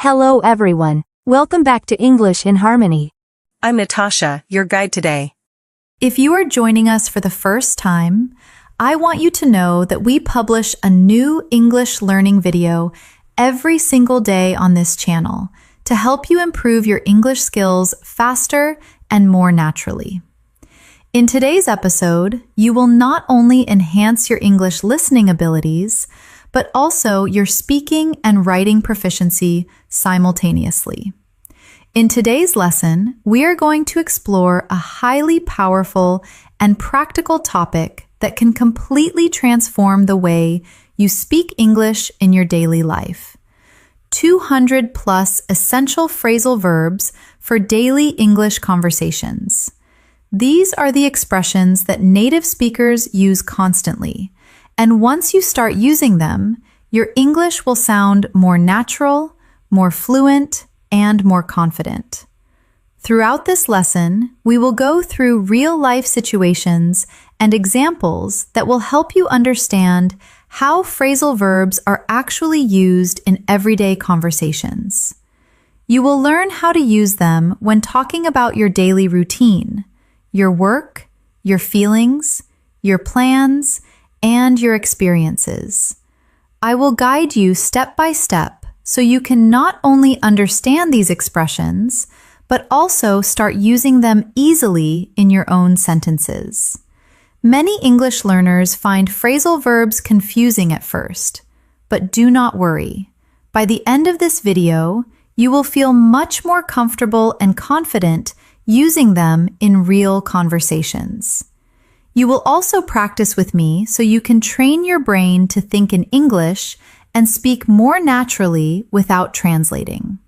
Hello everyone. Welcome back to English in Harmony. I'm Natasha, your guide today. If you are joining us for the first time, I want you to know that we publish a new English learning video every single day on this channel to help you improve your English skills faster and more naturally. In today's episode, you will not only enhance your English listening abilities, but also your speaking and writing proficiency simultaneously. In today's lesson, we are going to explore a highly powerful and practical topic that can completely transform the way you speak English in your daily life. 200 plus essential phrasal verbs for daily English conversations. These are the expressions that native speakers use constantly, and once you start using them, your English will sound more natural, more fluent, and more confident. Throughout this lesson, we will go through real-life situations and examples that will help you understand how phrasal verbs are actually used in everyday conversations. You will learn how to use them when talking about your daily routine, your work, your feelings, your plans, and your experiences. I will guide you step by step so you can not only understand these expressions, but also start using them easily in your own sentences. Many English learners find phrasal verbs confusing at first, but do not worry. By the end of this video, you will feel much more comfortable and confident using them in real conversations. You will also practice with me so you can train your brain to think in English and speak more naturally without translating.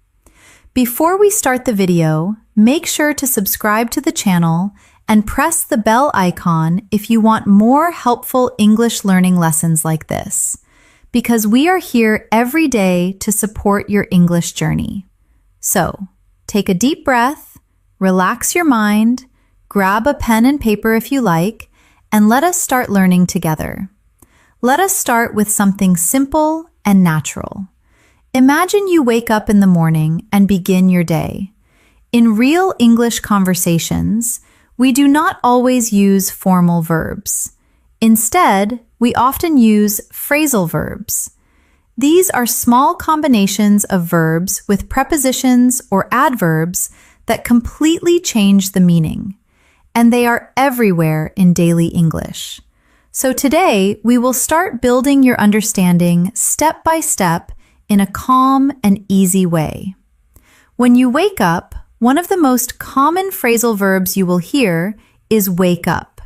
Before we start the video, make sure to subscribe to the channel and press the bell icon if you want more helpful English learning lessons like this, because we are here every day to support your English journey. So, take a deep breath, relax your mind, grab a pen and paper if you like, and let us start learning together. Let us start with something simple and natural. Imagine you wake up in the morning and begin your day. In real English conversations, we do not always use formal verbs. Instead, we often use phrasal verbs. These are small combinations of verbs with prepositions or adverbs that completely change the meaning, and they are everywhere in daily English. So today, we will start building your understanding step by step in a calm and easy way. When you wake up, one of the most common phrasal verbs you will hear is wake up.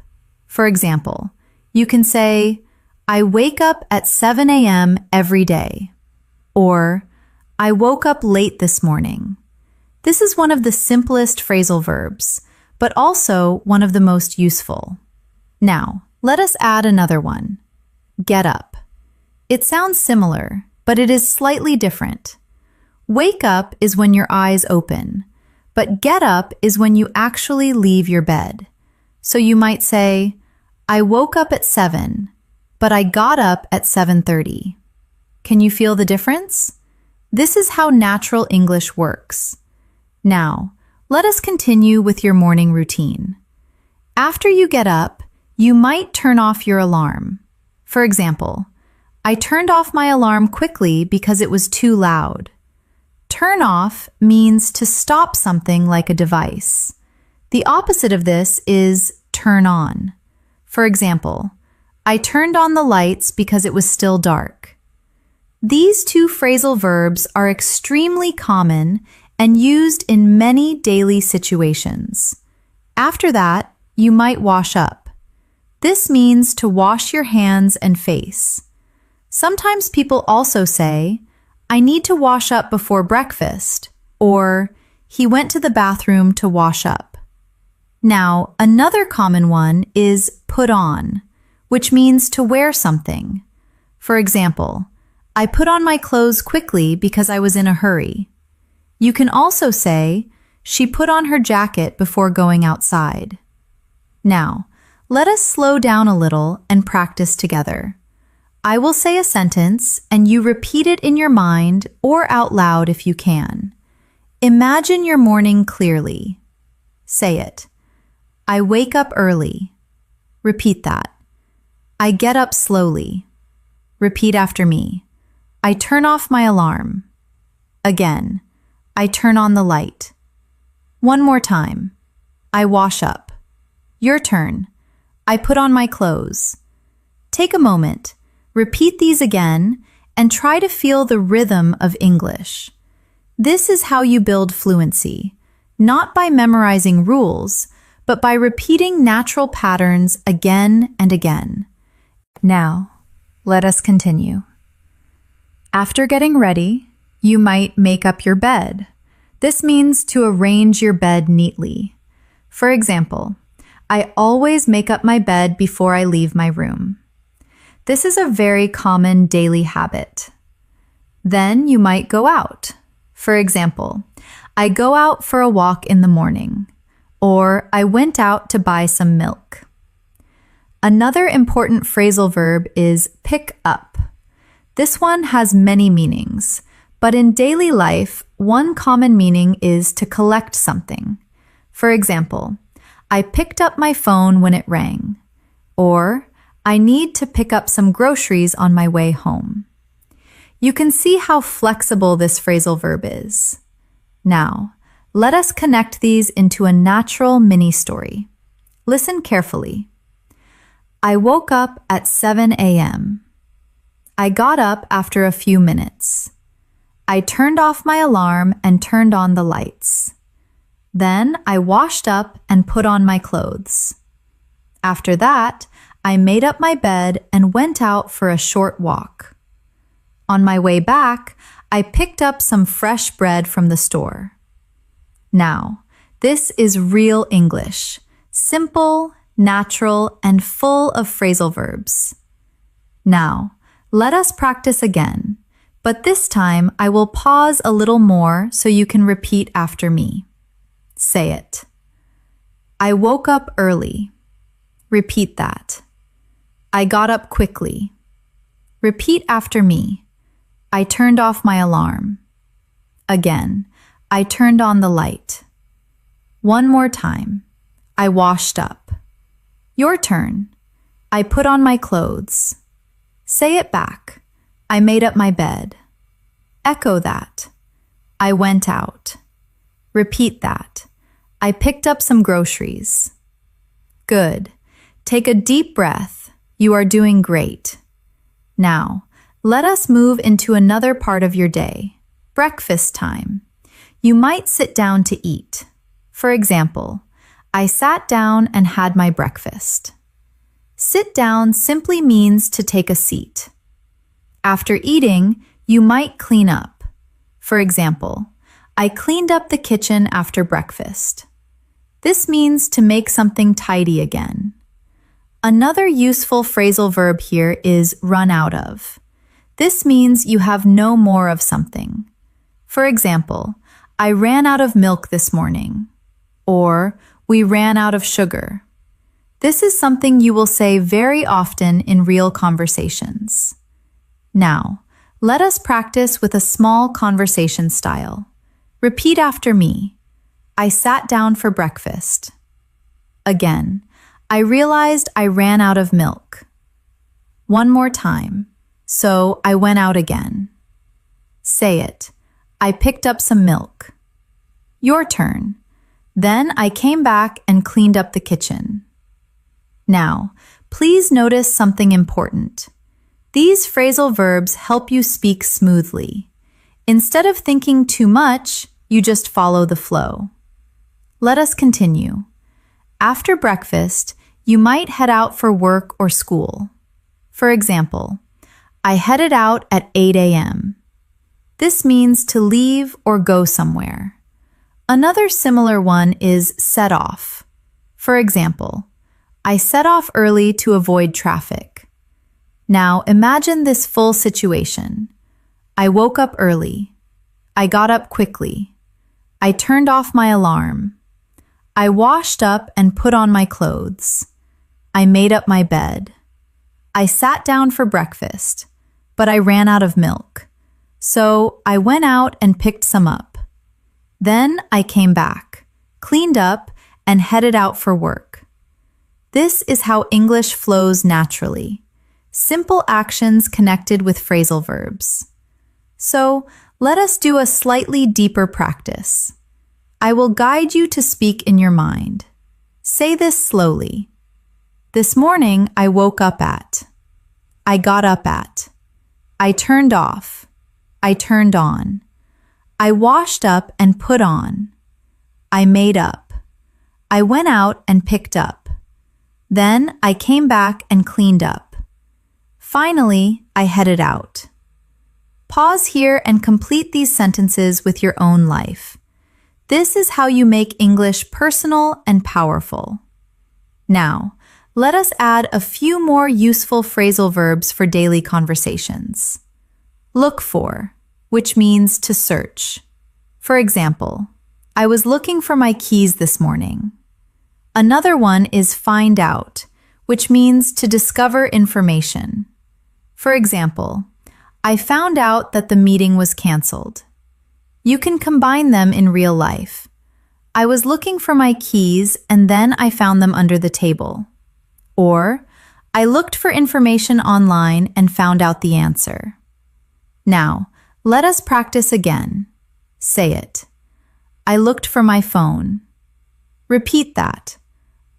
For example, you can say, I wake up at 7 a.m. every day, or I woke up late this morning. This is one of the simplest phrasal verbs, but also one of the most useful. Now, let us add another one. Get up. It sounds similar, but it is slightly different. Wake up is when your eyes open, but get up is when you actually leave your bed. So you might say, I woke up at 7, but I got up at 7:30. Can you feel the difference? This is how natural English works. Now, let us continue with your morning routine. After you get up, you might turn off your alarm. For example, I turned off my alarm quickly because it was too loud. Turn off means to stop something like a device. The opposite of this is turn on. For example, I turned on the lights because it was still dark. These two phrasal verbs are extremely common and used in many daily situations. After that, you might wash up. This means to wash your hands and face. Sometimes people also say, I need to wash up before breakfast, or he went to the bathroom to wash up. Now, another common one is put on, which means to wear something. For example, I put on my clothes quickly because I was in a hurry. You can also say, she put on her jacket before going outside. Now, let us slow down a little and practice together. I will say a sentence and you repeat it in your mind or out loud if you can. Imagine your morning clearly. Say it. I wake up early. Repeat that. I get up slowly. Repeat after me. I turn off my alarm. Again. I turn on the light. One more time. I wash up. Your turn. I put on my clothes. Take a moment. Repeat these again and try to feel the rhythm of English. This is how you build fluency, not by memorizing rules, but by repeating natural patterns again and again. Now, let us continue. After getting ready, you might make up your bed. This means to arrange your bed neatly. For example, I always make up my bed before I leave my room. This is a very common daily habit. Then you might go out. For example, I go out for a walk in the morning, or I went out to buy some milk. Another important phrasal verb is pick up. This one has many meanings, but in daily life, one common meaning is to collect something. For example, I picked up my phone when it rang, or I need to pick up some groceries on my way home. You can see how flexible this phrasal verb is. Now, let us connect these into a natural mini story. Listen carefully. I woke up at 7 a.m. I got up after a few minutes. I turned off my alarm and turned on the lights. Then I washed up and put on my clothes. After that, I made up my bed and went out for a short walk. On my way back, I picked up some fresh bread from the store. Now, this is real English, simple, natural, and full of phrasal verbs. Now, let us practice again, but this time I will pause a little more so you can repeat after me. Say it. I woke up early. Repeat that. I got up quickly. Repeat after me. I turned off my alarm. Again, I turned on the light. One more time. I washed up. Your turn. I put on my clothes. Say it back. I made up my bed. Echo that. I went out. Repeat that. I picked up some groceries. Good. Take a deep breath. You are doing great. Now, let us move into another part of your day. Breakfast time. You might sit down to eat. For example, I sat down and had my breakfast. Sit down simply means to take a seat. After eating, you might clean up. For example, I cleaned up the kitchen after breakfast. This means to make something tidy again. Another useful phrasal verb here is run out of. This means you have no more of something. For example, I ran out of milk this morning. Or, we ran out of sugar. This is something you will say very often in real conversations. Now, let us practice with a small conversation style. Repeat after me. I sat down for breakfast. Again, I realized I ran out of milk. One more time. So I went out again. Say it. I picked up some milk. Your turn. Then I came back and cleaned up the kitchen. Now, please notice something important. These phrasal verbs help you speak smoothly. Instead of thinking too much, you just follow the flow. Let us continue. After breakfast, you might head out for work or school. For example, I headed out at 8 a.m. This means to leave or go somewhere. Another similar one is set off. For example, I set off early to avoid traffic. Now imagine this full situation. I woke up early. I got up quickly. I turned off my alarm. I washed up and put on my clothes. I made up my bed. I sat down for breakfast, but I ran out of milk. So I went out and picked some up. Then I came back, cleaned up, and headed out for work. This is how English flows naturally. Simple actions connected with phrasal verbs. So let us do a slightly deeper practice. I will guide you to speak in your mind. Say this slowly. This morning I woke up at. I got up at. I turned off. I turned on. I washed up and put on. I made up. I went out and picked up. Then I came back and cleaned up. Finally, I headed out. Pause here and complete these sentences with your own life. This is how you make English personal and powerful. Now, let us add a few more useful phrasal verbs for daily conversations. Look for, which means to search. For example, I was looking for my keys this morning. Another one is find out, which means to discover information. For example, I found out that the meeting was canceled. You can combine them in real life. I was looking for my keys and then I found them under the table. Or, I looked for information online and found out the answer. Now, let us practice again. Say it. I looked for my phone. Repeat that.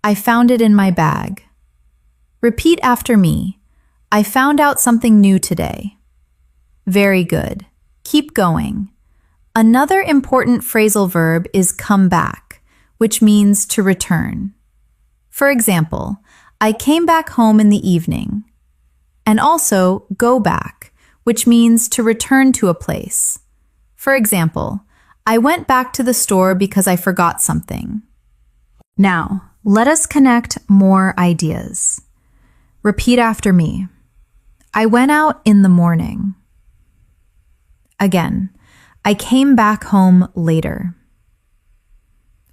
I found it in my bag. Repeat after me. I found out something new today. Very good. Keep going. Another important phrasal verb is come back, which means to return. For example, I came back home in the evening. And also go back, which means to return to a place. For example, I went back to the store because I forgot something. Now, let us connect more ideas. Repeat after me. I went out in the morning. Again, I came back home later.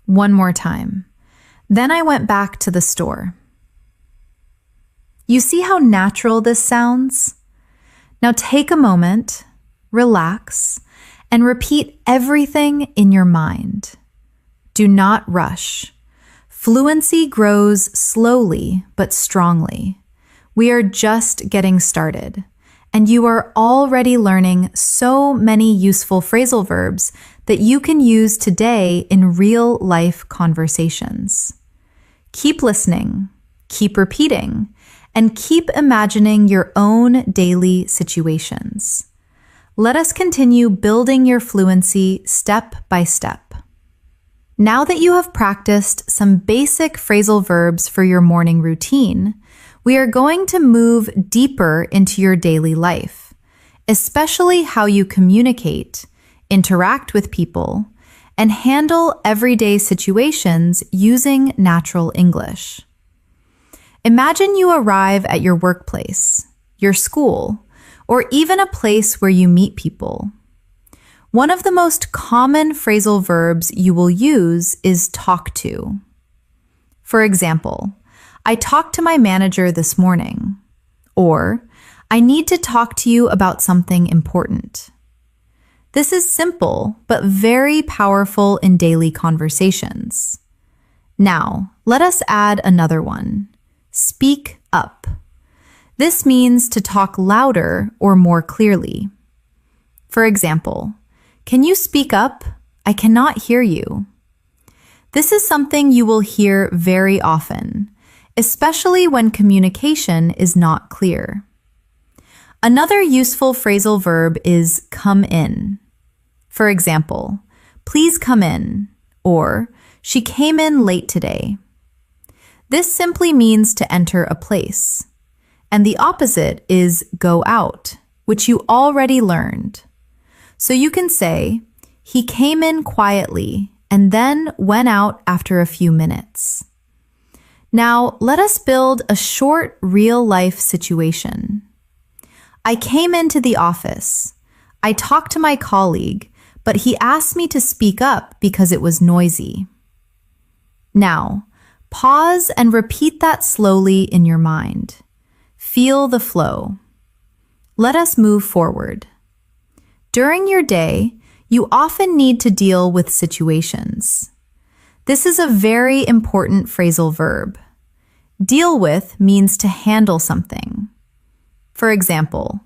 One more time. Then I went back to the store. You see how natural this sounds? Now take a moment, relax, and repeat everything in your mind. Do not rush. Fluency grows slowly but strongly. We are just getting started, and you are already learning so many useful phrasal verbs that you can use today in real-life conversations. Keep listening, keep repeating, and keep imagining your own daily situations. Let us continue building your fluency step by step. Now that you have practiced some basic phrasal verbs for your morning routine, we are going to move deeper into your daily life, especially how you communicate, interact with people, and handle everyday situations using natural English. Imagine you arrive at your workplace, your school, or even a place where you meet people. One of the most common phrasal verbs you will use is talk to. For example, I talked to my manager this morning, or I need to talk to you about something important. This is simple, but very powerful in daily conversations. Now, let us add another one. Speak up. This means to talk louder or more clearly. For example, can you speak up? I cannot hear you. This is something you will hear very often, especially when communication is not clear. Another useful phrasal verb is come in. For example, please come in, or she came in late today. This simply means to enter a place. And the opposite is go out, which you already learned. So you can say, he came in quietly and then went out after a few minutes. Now, let us build a short real-life situation. I came into the office. I talked to my colleague, but he asked me to speak up because it was noisy. Now, pause and repeat that slowly in your mind. Feel the flow. Let us move forward. During your day, you often need to deal with situations. This is a very important phrasal verb. Deal with means to handle something. For example,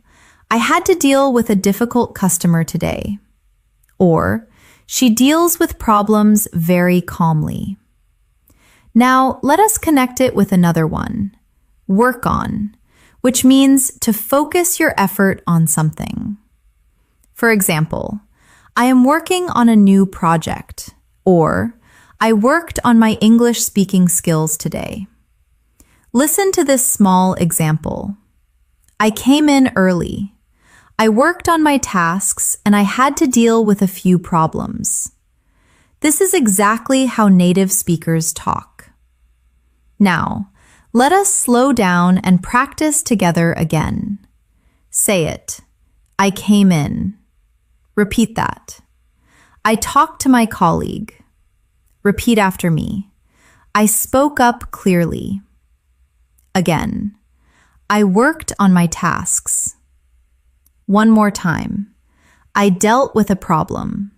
I had to deal with a difficult customer today. Or, she deals with problems very calmly. Now, let us connect it with another one. Work on, which means to focus your effort on something. For example, I am working on a new project, or I worked on my English speaking skills today. Listen to this small example. I came in early. I worked on my tasks and I had to deal with a few problems. This is exactly how native speakers talk. Now, let us slow down and practice together again. Say it. I came in. Repeat that. I talked to my colleague. Repeat after me. I spoke up clearly. Again. I worked on my tasks. One more time. I dealt with a problem.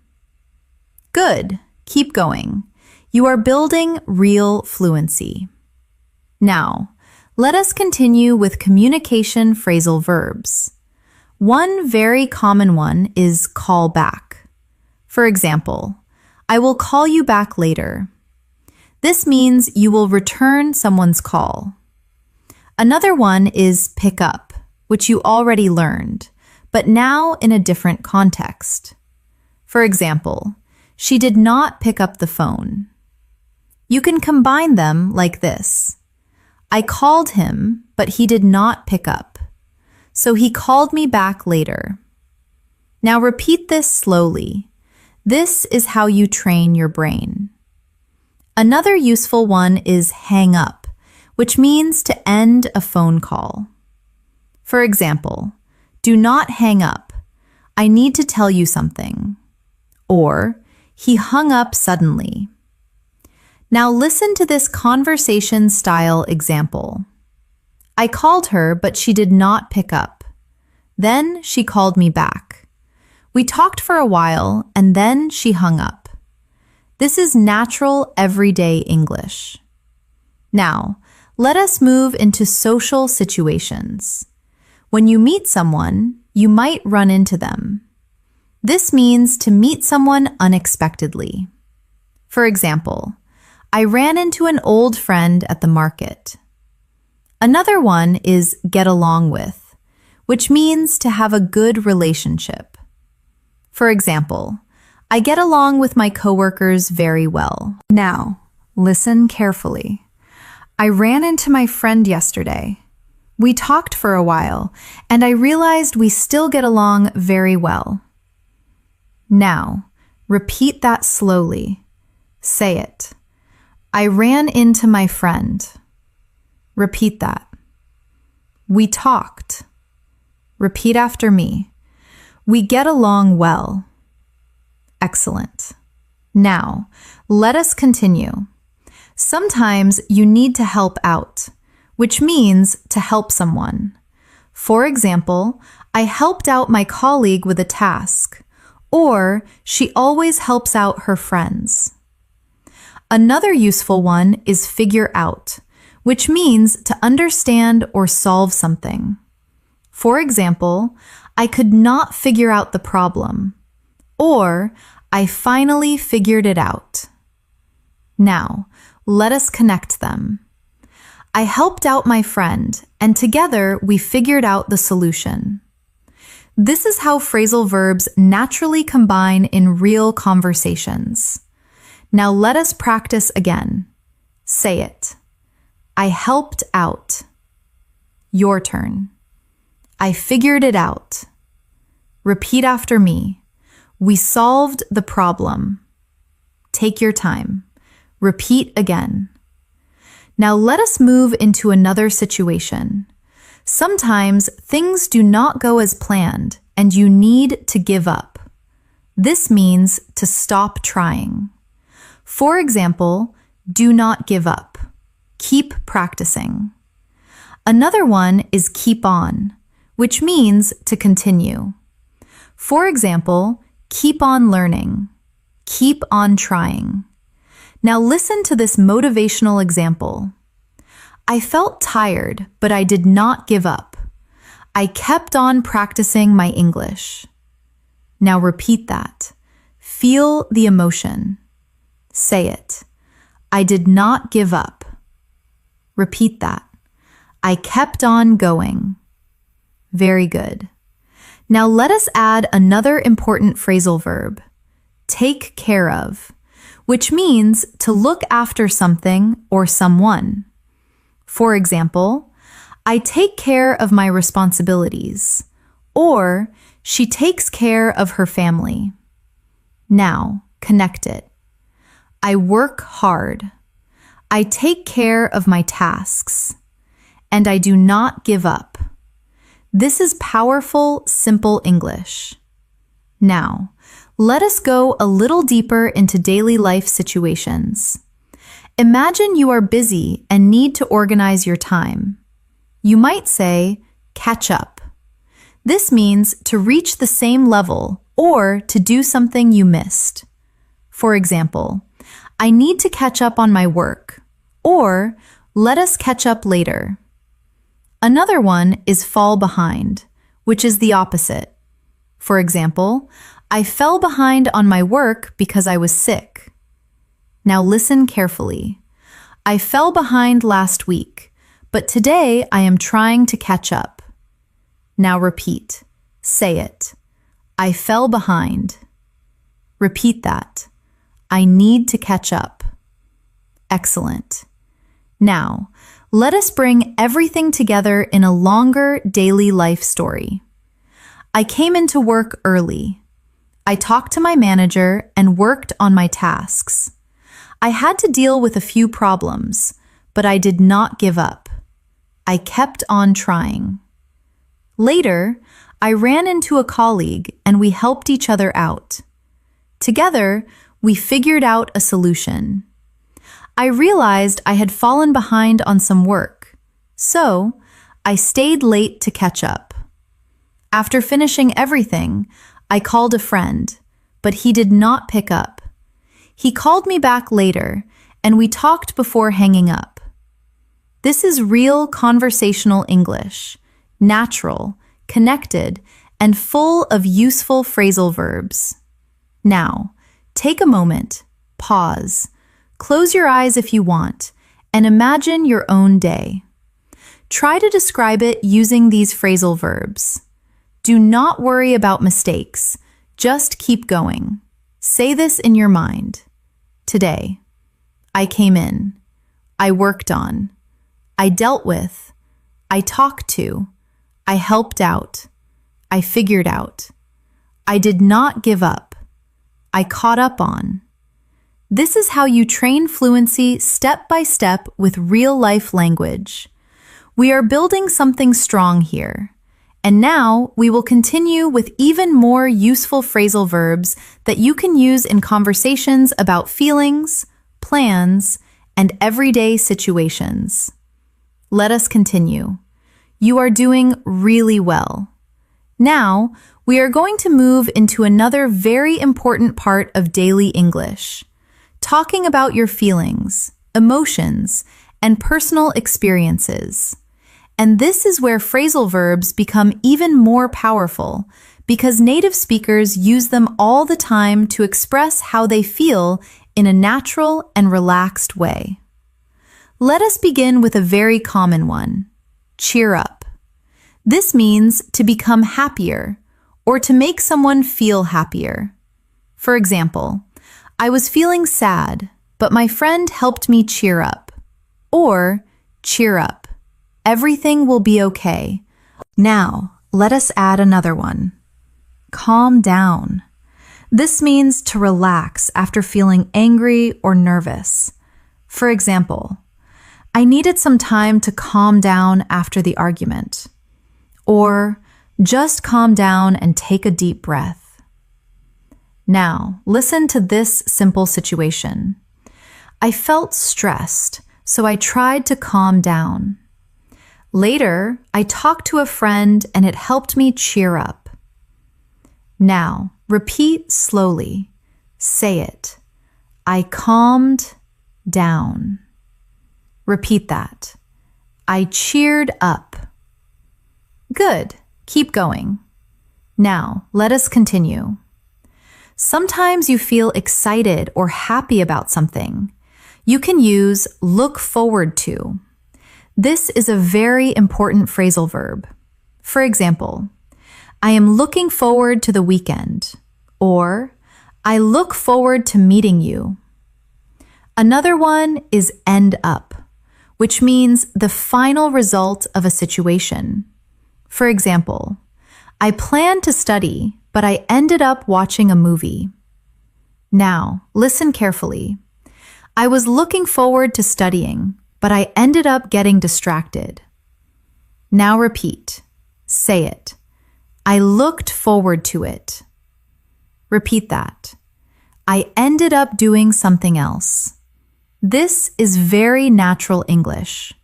Good. Keep going. You are building real fluency. Now, let us continue with communication phrasal verbs. One very common one is call back. For example, I will call you back later. This means you will return someone's call. Another one is pick up, which you already learned, but now in a different context. For example, she did not pick up the phone. You can combine them like this. I called him, but he did not pick up. So he called me back later. Now repeat this slowly. This is how you train your brain. Another useful one is hang up, which means to end a phone call. For example, do not hang up. I need to tell you something. Or, he hung up suddenly. Now listen to this conversation style example. I called her, but she did not pick up. Then she called me back. We talked for a while, and then she hung up. This is natural, everyday English. Now, let us move into social situations. When you meet someone, you might run into them. This means to meet someone unexpectedly. For example, I ran into an old friend at the market. Another one is get along with, which means to have a good relationship. For example, I get along with my coworkers very well. Now, listen carefully. I ran into my friend yesterday. We talked for a while, and I realized we still get along very well. Now, repeat that slowly. Say it. I ran into my friend. Repeat that. We talked. Repeat after me. We get along well. Excellent. Now, let us continue. Sometimes you need to help out, which means to help someone. For example, I helped out my colleague with a task, or she always helps out her friends. Another useful one is figure out, which means to understand or solve something. For example, I could not figure out the problem, or I finally figured it out. Now, let us connect them. I helped out my friend, and together we figured out the solution. This is how phrasal verbs naturally combine in real conversations. Now let us practice again. Say it. I helped out. Your turn. I figured it out. Repeat after me. We solved the problem. Take your time. Repeat again. Now let us move into another situation. Sometimes things do not go as planned and you need to give up. This means to stop trying. For example, do not give up. Keep practicing. Another one is keep on, which means to continue. For example, keep on learning, keep on trying. Now listen to this motivational example. I felt tired, but I did not give up. I kept on practicing my English. Now repeat that. Feel the emotion. Say it. I did not give up. Repeat that. I kept on going. Very good. Now let us add another important phrasal verb, take care of, which means to look after something or someone. For example, I take care of my responsibilities, or she takes care of her family. Now, connect it. I work hard. I take care of my tasks. And I do not give up. This is powerful, simple English. Now, let us go a little deeper into daily life situations. Imagine you are busy and need to organize your time. You might say, catch up. This means to reach the same level or to do something you missed. For example, I need to catch up on my work, or let us catch up later. Another one is fall behind, which is the opposite. For example, I fell behind on my work because I was sick. Now listen carefully. I fell behind last week, but today I am trying to catch up. Now repeat. Say it. I fell behind. Repeat that. I need to catch up. Excellent. Now, let us bring everything together in a longer daily life story. I came into work early. I talked to my manager and worked on my tasks. I had to deal with a few problems, but I did not give up. I kept on trying. Later, I ran into a colleague and we helped each other out. Together, we figured out a solution. I realized I had fallen behind on some work, so I stayed late to catch up. After finishing everything, I called a friend, but he did not pick up. He called me back later, and we talked before hanging up. This is real conversational English, natural, connected, and full of useful phrasal verbs. Now, take a moment, pause, close your eyes if you want, and imagine your own day. Try to describe it using these phrasal verbs. Do not worry about mistakes. Just keep going. Say this in your mind. Today, I came in. I worked on. I dealt with. I talked to. I helped out. I figured out. I did not give up. I caught up on. This is how you train fluency step by step with real-life language. We are building something strong here. And now we will continue with even more useful phrasal verbs that you can use in conversations about feelings, plans, and everyday situations. Let us continue. You are doing really well. Now, we are going to move into another very important part of daily English. Talking about your feelings, emotions, and personal experiences. And this is where phrasal verbs become even more powerful because native speakers use them all the time to express how they feel in a natural and relaxed way. Let us begin with a very common one, cheer up. This means to become happier or to make someone feel happier. For example, I was feeling sad, but my friend helped me cheer up. Or, cheer up. Everything will be okay. Now, let us add another one. Calm down. This means to relax after feeling angry or nervous. For example, I needed some time to calm down after the argument. Or, just calm down and take a deep breath. Now, listen to this simple situation. I felt stressed, so I tried to calm down. Later, I talked to a friend and it helped me cheer up. Now, repeat slowly. Say it. I calmed down. Repeat that. I cheered up. Good. Keep going. Now, let us continue. Sometimes you feel excited or happy about something. You can use look forward to. This is a very important phrasal verb. For example, I am looking forward to the weekend, or I look forward to meeting you. Another one is end up, which means the final result of a situation. For example, I planned to study, but I ended up watching a movie. Now, listen carefully. I was looking forward to studying, but I ended up getting distracted. Now repeat. Say it. I looked forward to it. Repeat that. I ended up doing something else. This is very natural English.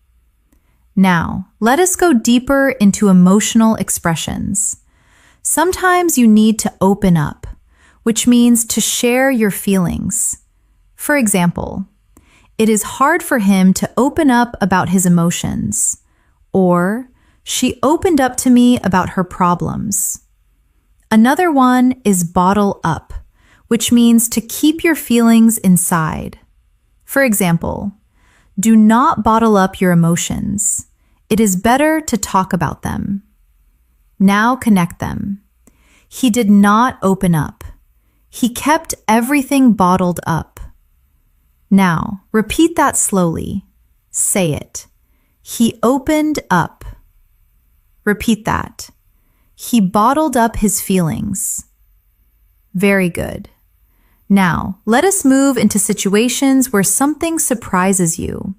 Now, let us go deeper into emotional expressions. Sometimes you need to open up, which means to share your feelings. For example, it is hard for him to open up about his emotions, or she opened up to me about her problems. Another one is bottle up, which means to keep your feelings inside. For example, do not bottle up your emotions. It is better to talk about them. Now connect them. He did not open up. He kept everything bottled up. Now, repeat that slowly. Say it. He opened up. Repeat that. He bottled up his feelings. Very good. Now, let us move into situations where something surprises you.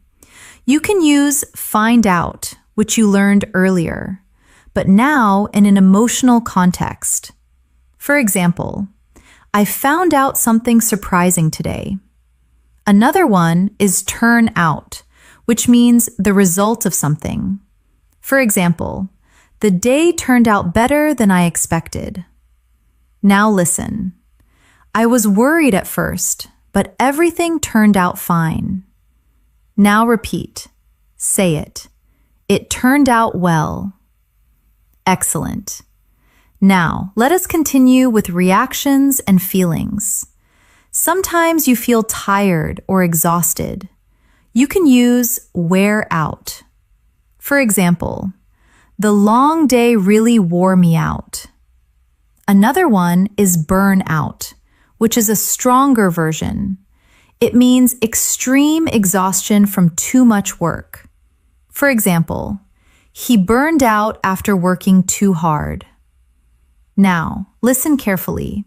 You can use find out, which you learned earlier, but now in an emotional context. For example, I found out something surprising today. Another one is turn out, which means the result of something. For example, the day turned out better than I expected. Now listen. I was worried at first, but everything turned out fine. Now repeat. Say it. It turned out well. Excellent. Now, let us continue with reactions and feelings. Sometimes you feel tired or exhausted. You can use wear out. For example, the long day really wore me out. Another one is burn out, which is a stronger version. It means extreme exhaustion from too much work. For example, he burned out after working too hard. Now, listen carefully.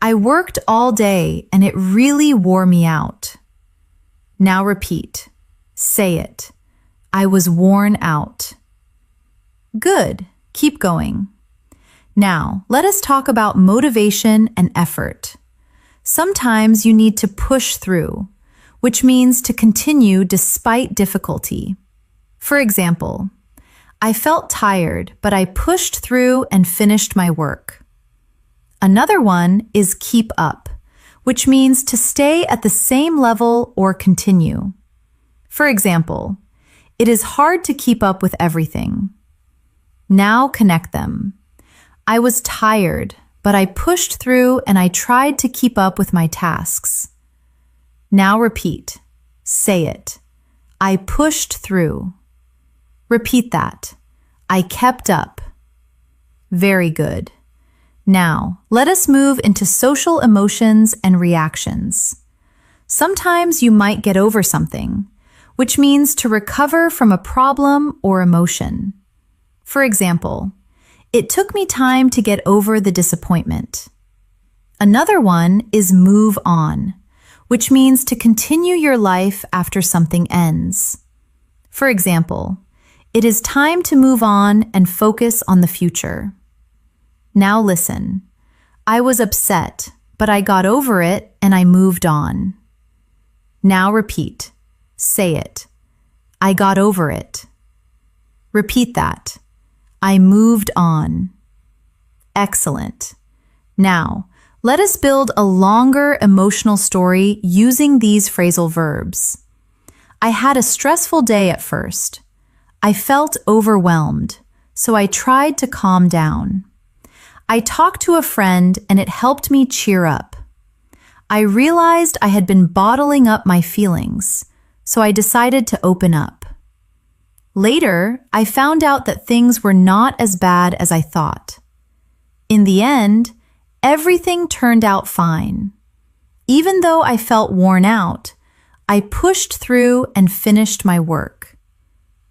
I worked all day and it really wore me out. Now repeat. Say it. I was worn out. Good. Keep going. Now, let us talk about motivation and effort. Sometimes you need to push through, which means to continue despite difficulty. For example, I felt tired, but I pushed through and finished my work. Another one is keep up, which means to stay at the same level or continue. For example, it is hard to keep up with everything. Now connect them. I was tired, but I pushed through and I tried to keep up with my tasks. Now repeat. Say it. I pushed through. Repeat that. I kept up. Very good. Now, let us move into social emotions and reactions. Sometimes you might get over something, which means to recover from a problem or emotion. For example, it took me time to get over the disappointment. Another one is move on, which means to continue your life after something ends. For example, it is time to move on and focus on the future. Now listen. I was upset, but I got over it and I moved on. Now repeat. Say it. I got over it. Repeat that. I moved on. Excellent. Now, let us build a longer emotional story using these phrasal verbs. I had a stressful day at first. I felt overwhelmed, so I tried to calm down. I talked to a friend and it helped me cheer up. I realized I had been bottling up my feelings, so I decided to open up. Later, I found out that things were not as bad as I thought. In the end, everything turned out fine. Even though I felt worn out, I pushed through and finished my work.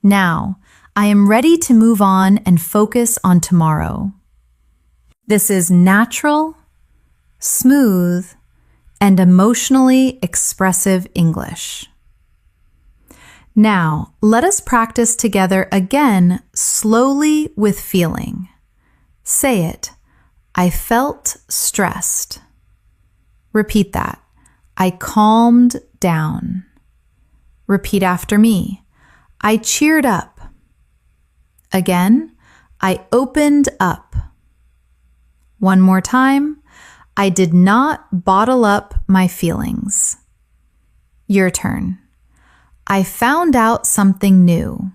Now, I am ready to move on and focus on tomorrow. This is natural, smooth, and emotionally expressive English. Now, let us practice together again, slowly with feeling. Say it. I felt stressed. Repeat that. I calmed down. Repeat after me. I cheered up. Again, I opened up. One more time. I did not bottle up my feelings. Your turn. I found out something new.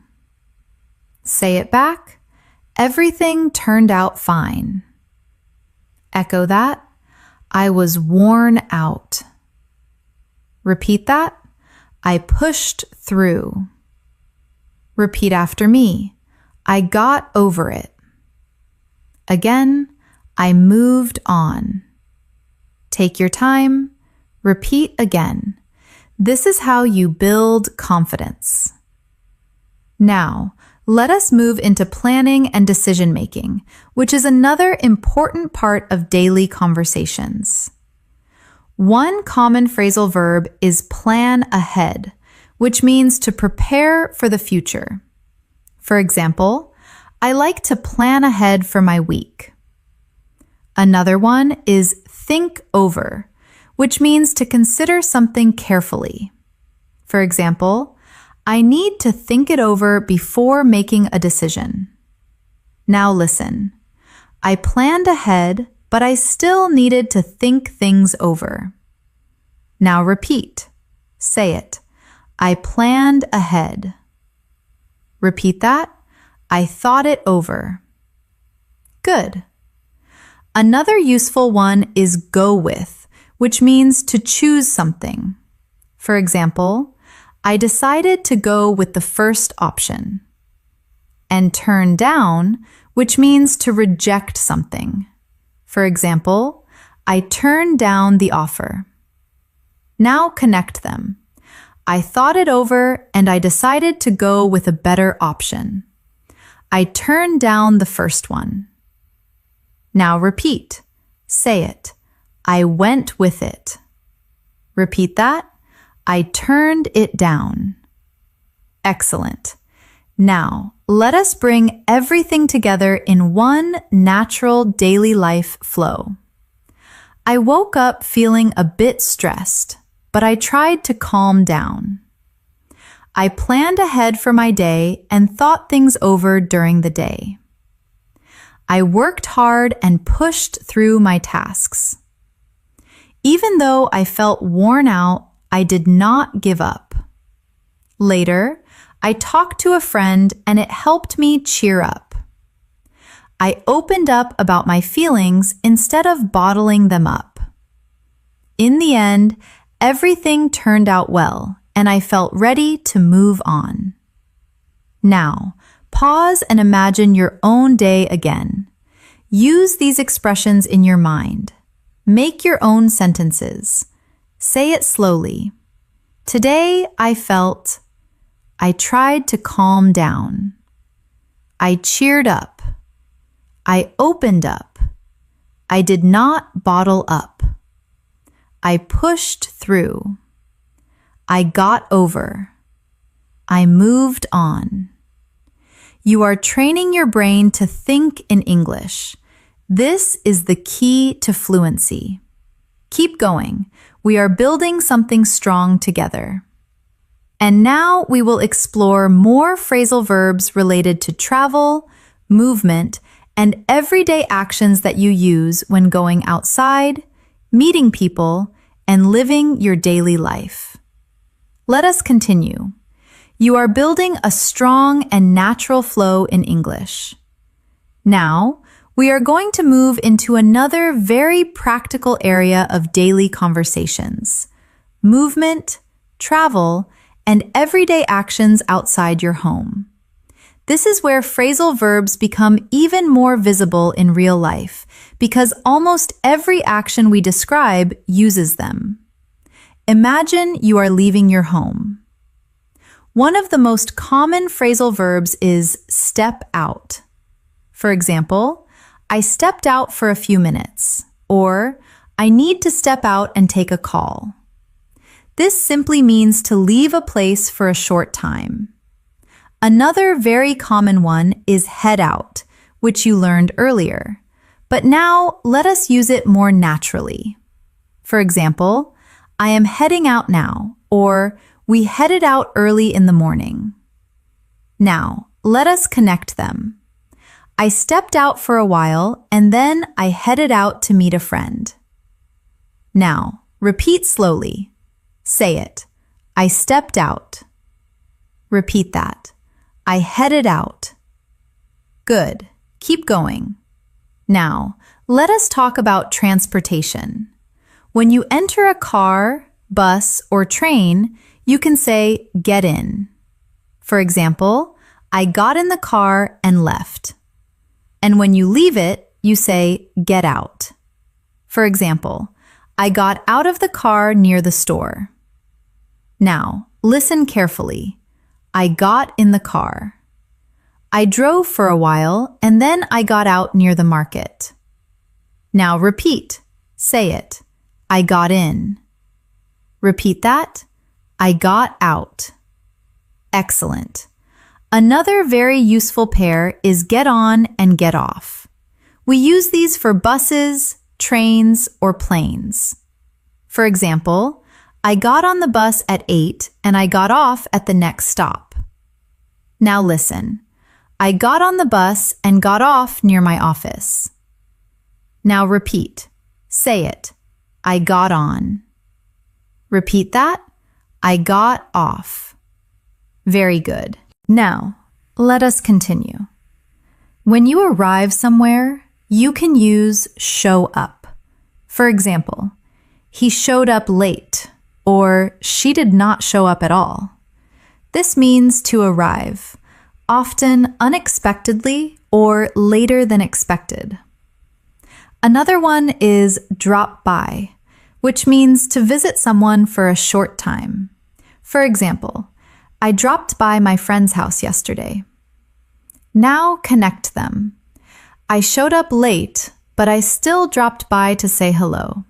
Say it back. Everything turned out fine. Echo that. I was worn out. Repeat that. I pushed through. Repeat after me. I got over it. Again, I moved on. Take your time. Repeat again. This is how you build confidence. Now, let us move into planning and decision-making, which is another important part of daily conversations. One common phrasal verb is plan ahead, which means to prepare for the future. For example, I like to plan ahead for my week. Another one is think over, which means to consider something carefully. For example, I need to think it over before making a decision. Now listen. I planned ahead, but I still needed to think things over. Now repeat. Say it. I planned ahead. Repeat that. I thought it over. Good. Another useful one is go with, which means to choose something. For example, I decided to go with the first option. And turn down, which means to reject something. For example, I turned down the offer. Now connect them. I thought it over and I decided to go with a better option. I turned down the first one. Now repeat. Say it. I went with it. Repeat that. I turned it down. Excellent. Now, let us bring everything together in one natural daily life flow. I woke up feeling a bit stressed, but I tried to calm down. I planned ahead for my day and thought things over during the day. I worked hard and pushed through my tasks. Even though I felt worn out, I did not give up. Later, I talked to a friend and it helped me cheer up. I opened up about my feelings instead of bottling them up. In the end, everything turned out well and I felt ready to move on. Now, pause and imagine your own day again. Use these expressions in your mind. Make your own sentences. Say it slowly. Today I felt. I tried to calm down. I cheered up. I opened up. I did not bottle up. I pushed through. I got over. I moved on. You are training your brain to think in English. This is the key to fluency. Keep going. We are building something strong together. And now we will explore more phrasal verbs related to travel, movement, and everyday actions that you use when going outside, meeting people, and living your daily life. Let us continue. You are building a strong and natural flow in English. Now, we are going to move into another very practical area of daily conversations: movement, travel, and everyday actions outside your home. This is where phrasal verbs become even more visible in real life because almost every action we describe uses them. Imagine you are leaving your home. One of the most common phrasal verbs is step out. For example, I stepped out for a few minutes, or I need to step out and take a call. This simply means to leave a place for a short time. Another very common one is head out, which you learned earlier. But now let us use it more naturally. For example, I am heading out now, or we headed out early in the morning. Now, let us connect them. I stepped out for a while, and then I headed out to meet a friend. Now, repeat slowly. Say it. I stepped out. Repeat that. I headed out. Good. Keep going. Now, let us talk about transportation. When you enter a car, bus, or train, you can say, get in. For example, I got in the car and left. And when you leave it, you say, get out. For example, I got out of the car near the store. Now, listen carefully. I got in the car. I drove for a while, and then I got out near the market. Now repeat. Say it. I got in. Repeat that. I got out. Excellent. Another very useful pair is get on and get off. We use these for buses, trains, or planes. For example, I got on the bus at 8 and I got off at the next stop. Now listen. I got on the bus and got off near my office. Now repeat. Say it. I got on. Repeat that. I got off. Very good. Now, let us continue. When you arrive somewhere, you can use show up. For example, he showed up late, or she did not show up at all. This means to arrive, often unexpectedly or later than expected. Another one is drop by, which means to visit someone for a short time. For example, I dropped by my friend's house yesterday. Now connect them. I showed up late, but I still dropped by to say hello.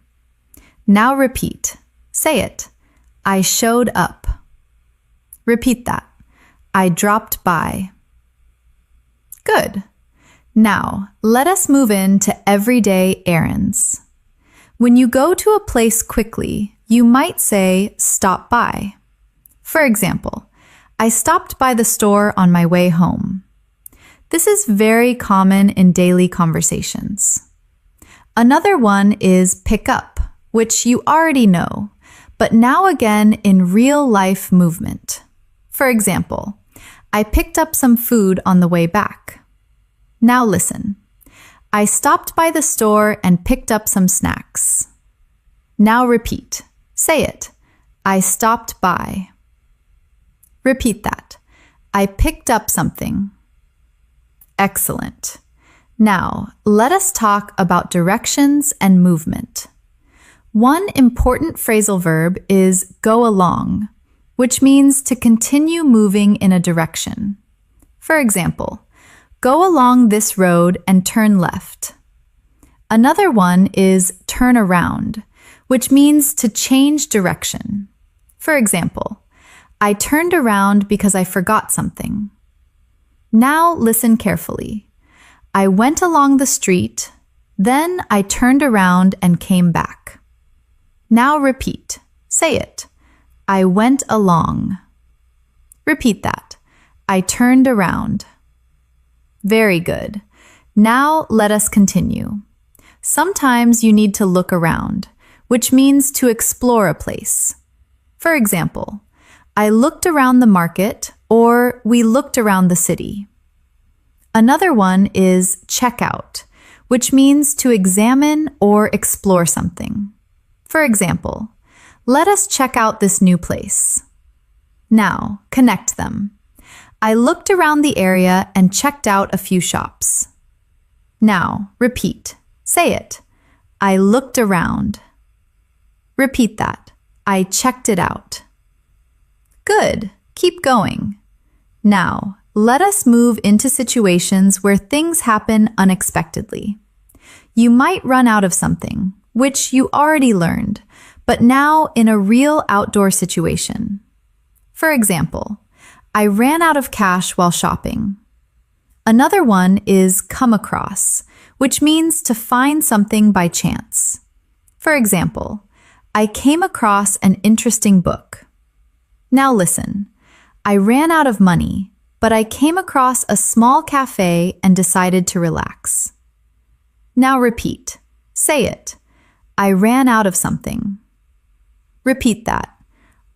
Now repeat. Say it. I showed up. Repeat that. I dropped by. Good. Now, let us move into everyday errands. When you go to a place quickly, you might say stop by. For example, I stopped by the store on my way home. This is very common in daily conversations. Another one is pick up, which you already know, but now again in real-life movement. For example, I picked up some food on the way back. Now listen. I stopped by the store and picked up some snacks. Now repeat. Say it. I stopped by. Repeat that. I picked up something. Excellent. Now, let us talk about directions and movement. One important phrasal verb is go along, which means to continue moving in a direction. For example, go along this road and turn left. Another one is turn around, which means to change direction. For example, I turned around because I forgot something. Now listen carefully. I went along the street, then I turned around and came back. Now repeat. Say it. I went along. Repeat that. I turned around. Very good. Now let us continue. Sometimes you need to look around, which means to explore a place. For example, I looked around the market, or we looked around the city. Another one is check out, which means to examine or explore something. For example, let us check out this new place. Now, connect them. I looked around the area and checked out a few shops. Now, repeat. Say it. I looked around. Repeat that. I checked it out. Good. Keep going. Now, let us move into situations where things happen unexpectedly. You might run out of something, which you already learned, but now in a real outdoor situation. For example, I ran out of cash while shopping. Another one is come across, which means to find something by chance. For example, I came across an interesting book. Now listen, I ran out of money, but I came across a small cafe and decided to relax. Now repeat. Say it. I ran out of something. Repeat that.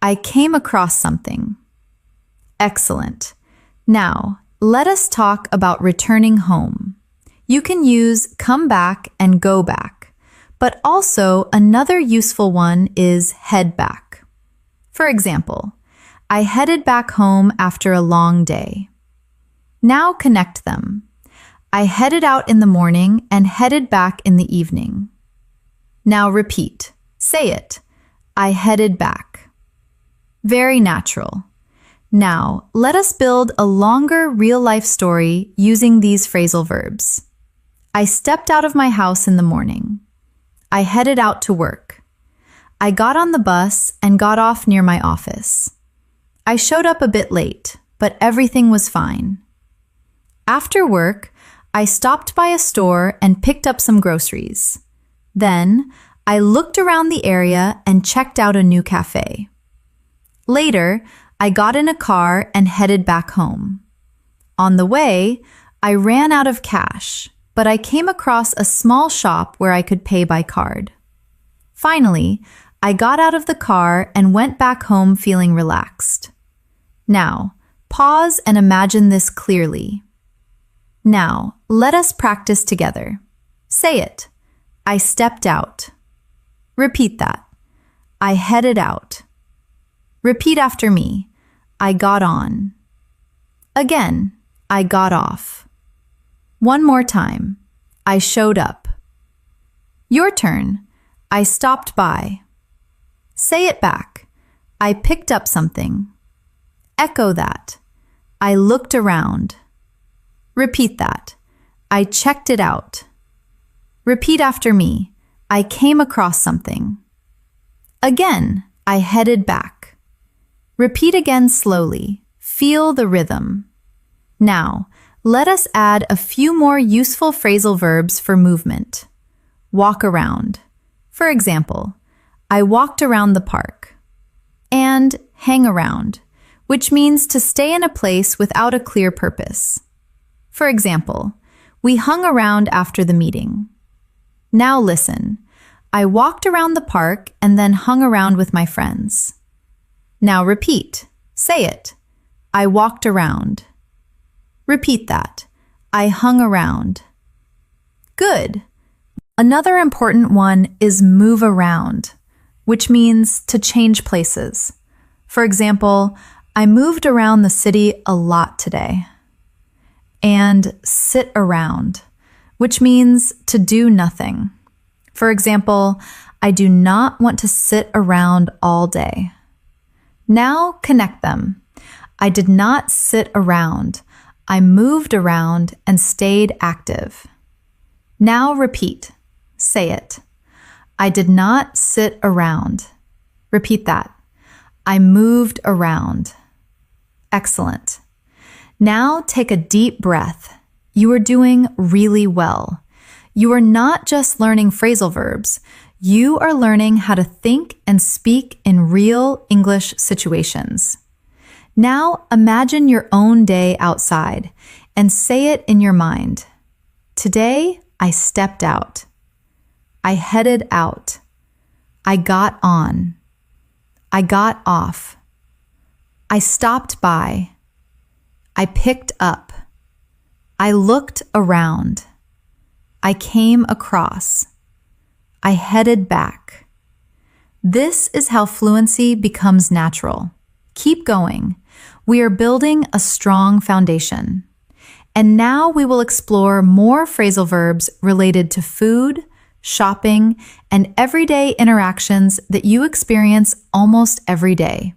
I came across something. Excellent. Now, let us talk about returning home. You can use come back and go back, but also another useful one is head back. For example, I headed back home after a long day. Now connect them. I headed out in the morning and headed back in the evening. Now repeat. Say it. I headed back. Very natural. Now, let us build a longer real-life story using these phrasal verbs. I stepped out of my house in the morning. I headed out to work. I got on the bus and got off near my office. I showed up a bit late, but everything was fine. After work, I stopped by a store and picked up some groceries. Then, I looked around the area and checked out a new cafe. Later, I got in a car and headed back home. On the way, I ran out of cash, but I came across a small shop where I could pay by card. Finally, I got out of the car and went back home feeling relaxed. Now, pause and imagine this clearly. Now, let us practice together. Say it. I stepped out. Repeat that. I headed out. Repeat after me. I got on. Again, I got off. One more time. I showed up. Your turn. I stopped by. Say it back. I picked up something. Echo that. I looked around. Repeat that. I checked it out. Repeat after me. I came across something. Again, I headed back. Repeat again slowly. Feel the rhythm. Now, let us add a few more useful phrasal verbs for movement. Walk around. For example, I walked around the park. And hang around, which means to stay in a place without a clear purpose. For example, we hung around after the meeting. Now listen. I walked around the park and then hung around with my friends. Now repeat. Say it. I walked around. Repeat that. I hung around. Good. Another important one is move around, which means to change places. For example, I moved around the city a lot today. And sit around, which means to do nothing. For example, I do not want to sit around all day. Now connect them. I did not sit around. I moved around and stayed active. Now repeat. Say it. I did not sit around. Repeat that. I moved around. Excellent. Now take a deep breath. You are doing really well. You are not just learning phrasal verbs. You are learning how to think and speak in real English situations. Now imagine your own day outside and say it in your mind. Today, I stepped out. I headed out. I got on. I got off. I stopped by. I picked up. I looked around. I came across. I headed back. This is how fluency becomes natural. Keep going. We are building a strong foundation. And now we will explore more phrasal verbs related to food, shopping, and everyday interactions that you experience almost every day.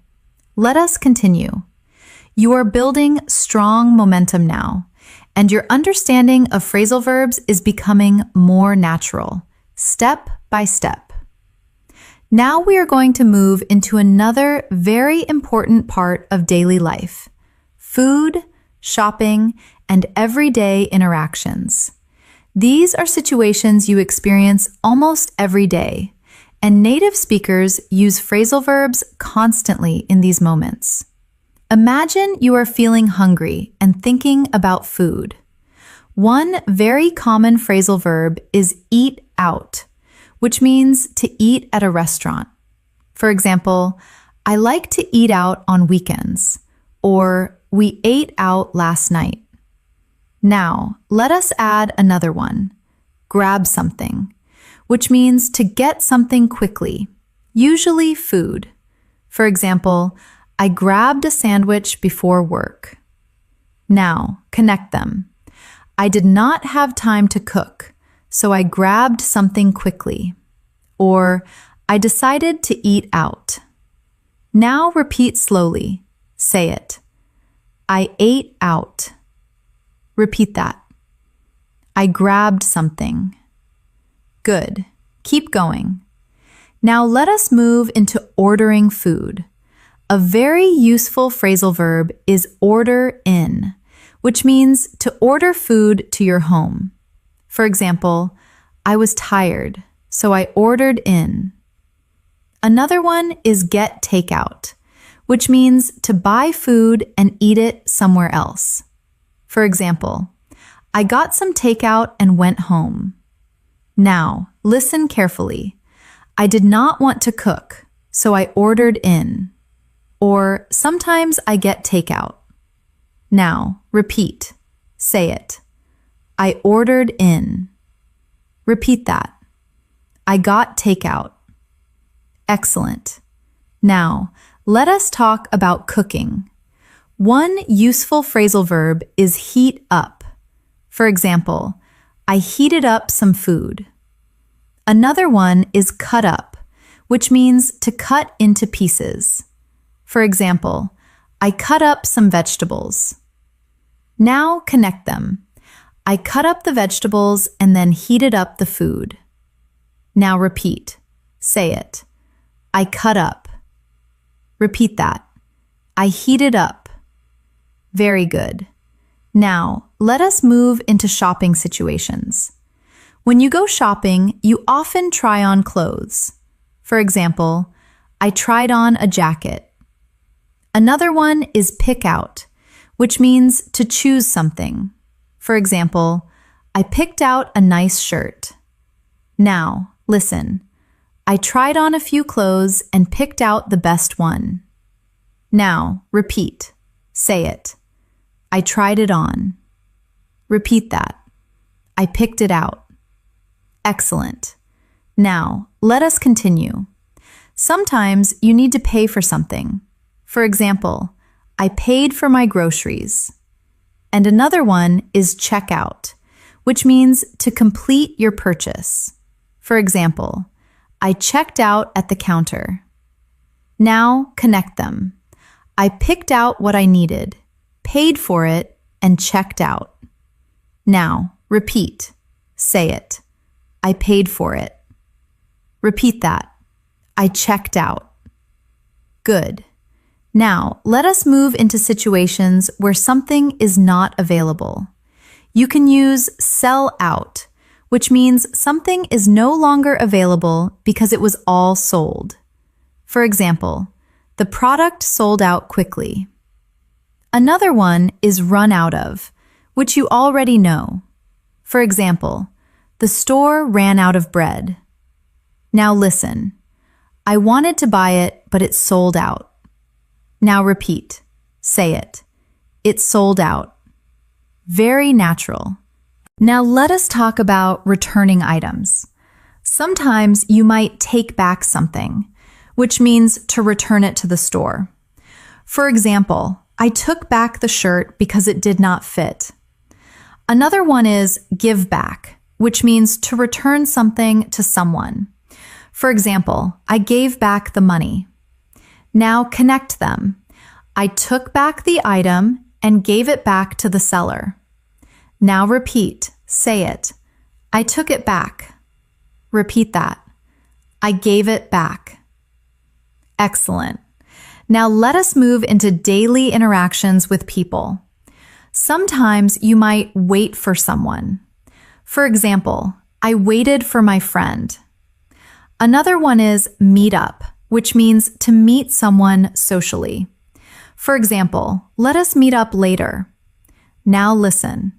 Let us continue. You are building strong momentum now, and your understanding of phrasal verbs is becoming more natural, step by step. Now we are going to move into another very important part of daily life: food, shopping, and everyday interactions. These are situations you experience almost every day, and native speakers use phrasal verbs constantly in these moments. Imagine you are feeling hungry and thinking about food. One very common phrasal verb is eat out, which means to eat at a restaurant. For example, I like to eat out on weekends, or we ate out last night. Now, let us add another one, grab something, which means to get something quickly, usually food. For example, I grabbed a sandwich before work. Now, connect them. I did not have time to cook, so I grabbed something quickly. Or, I decided to eat out. Now repeat slowly. Say it. I ate out. Repeat that. I grabbed something. Good. Keep going. Now let us move into ordering food. A very useful phrasal verb is order in, which means to order food to your home. For example, I was tired, so I ordered in. Another one is get takeout, which means to buy food and eat it somewhere else. For example, I got some takeout and went home. Now, listen carefully. I did not want to cook, so I ordered in. Or sometimes I get takeout. Now, repeat. Say it. I ordered in. Repeat that. I got takeout. Excellent. Now, let us talk about cooking. One useful phrasal verb is heat up. For example, I heated up some food. Another one is cut up, which means to cut into pieces. For example, I cut up some vegetables. Now connect them. I cut up the vegetables and then heated up the food. Now repeat. Say it. I cut up. Repeat that. I heated up. Very good. Now, let us move into shopping situations. When you go shopping, you often try on clothes. For example, I tried on a jacket. Another one is pick out, which means to choose something. For example, I picked out a nice shirt. Now, listen. I tried on a few clothes and picked out the best one. Now, repeat. Say it. I tried it on. Repeat that. I picked it out. Excellent. Now, let us continue. Sometimes you need to pay for something. For example, I paid for my groceries. And another one is check out, which means to complete your purchase. For example, I checked out at the counter. Now connect them. I picked out what I needed, paid for it, and checked out. Now, repeat. Say it. I paid for it. Repeat that. I checked out. Good. Now, let us move into situations where something is not available. You can use sell out, which means something is no longer available because it was all sold. For example, the product sold out quickly. Another one is run out of, which you already know. For example, the store ran out of bread. Now listen. I wanted to buy it, but it sold out. Now repeat. Say it. It sold out. Very natural. Now let us talk about returning items. Sometimes you might take back something, which means to return it to the store. For example, I took back the shirt because it did not fit. Another one is give back, which means to return something to someone. For example, I gave back the money. Now connect them. I took back the item and gave it back to the seller. Now repeat, say it. I took it back. Repeat that. I gave it back. Excellent. Now let us move into daily interactions with people. Sometimes you might wait for someone. For example, I waited for my friend. Another one is meet up, which means to meet someone socially. For example, let us meet up later. Now listen.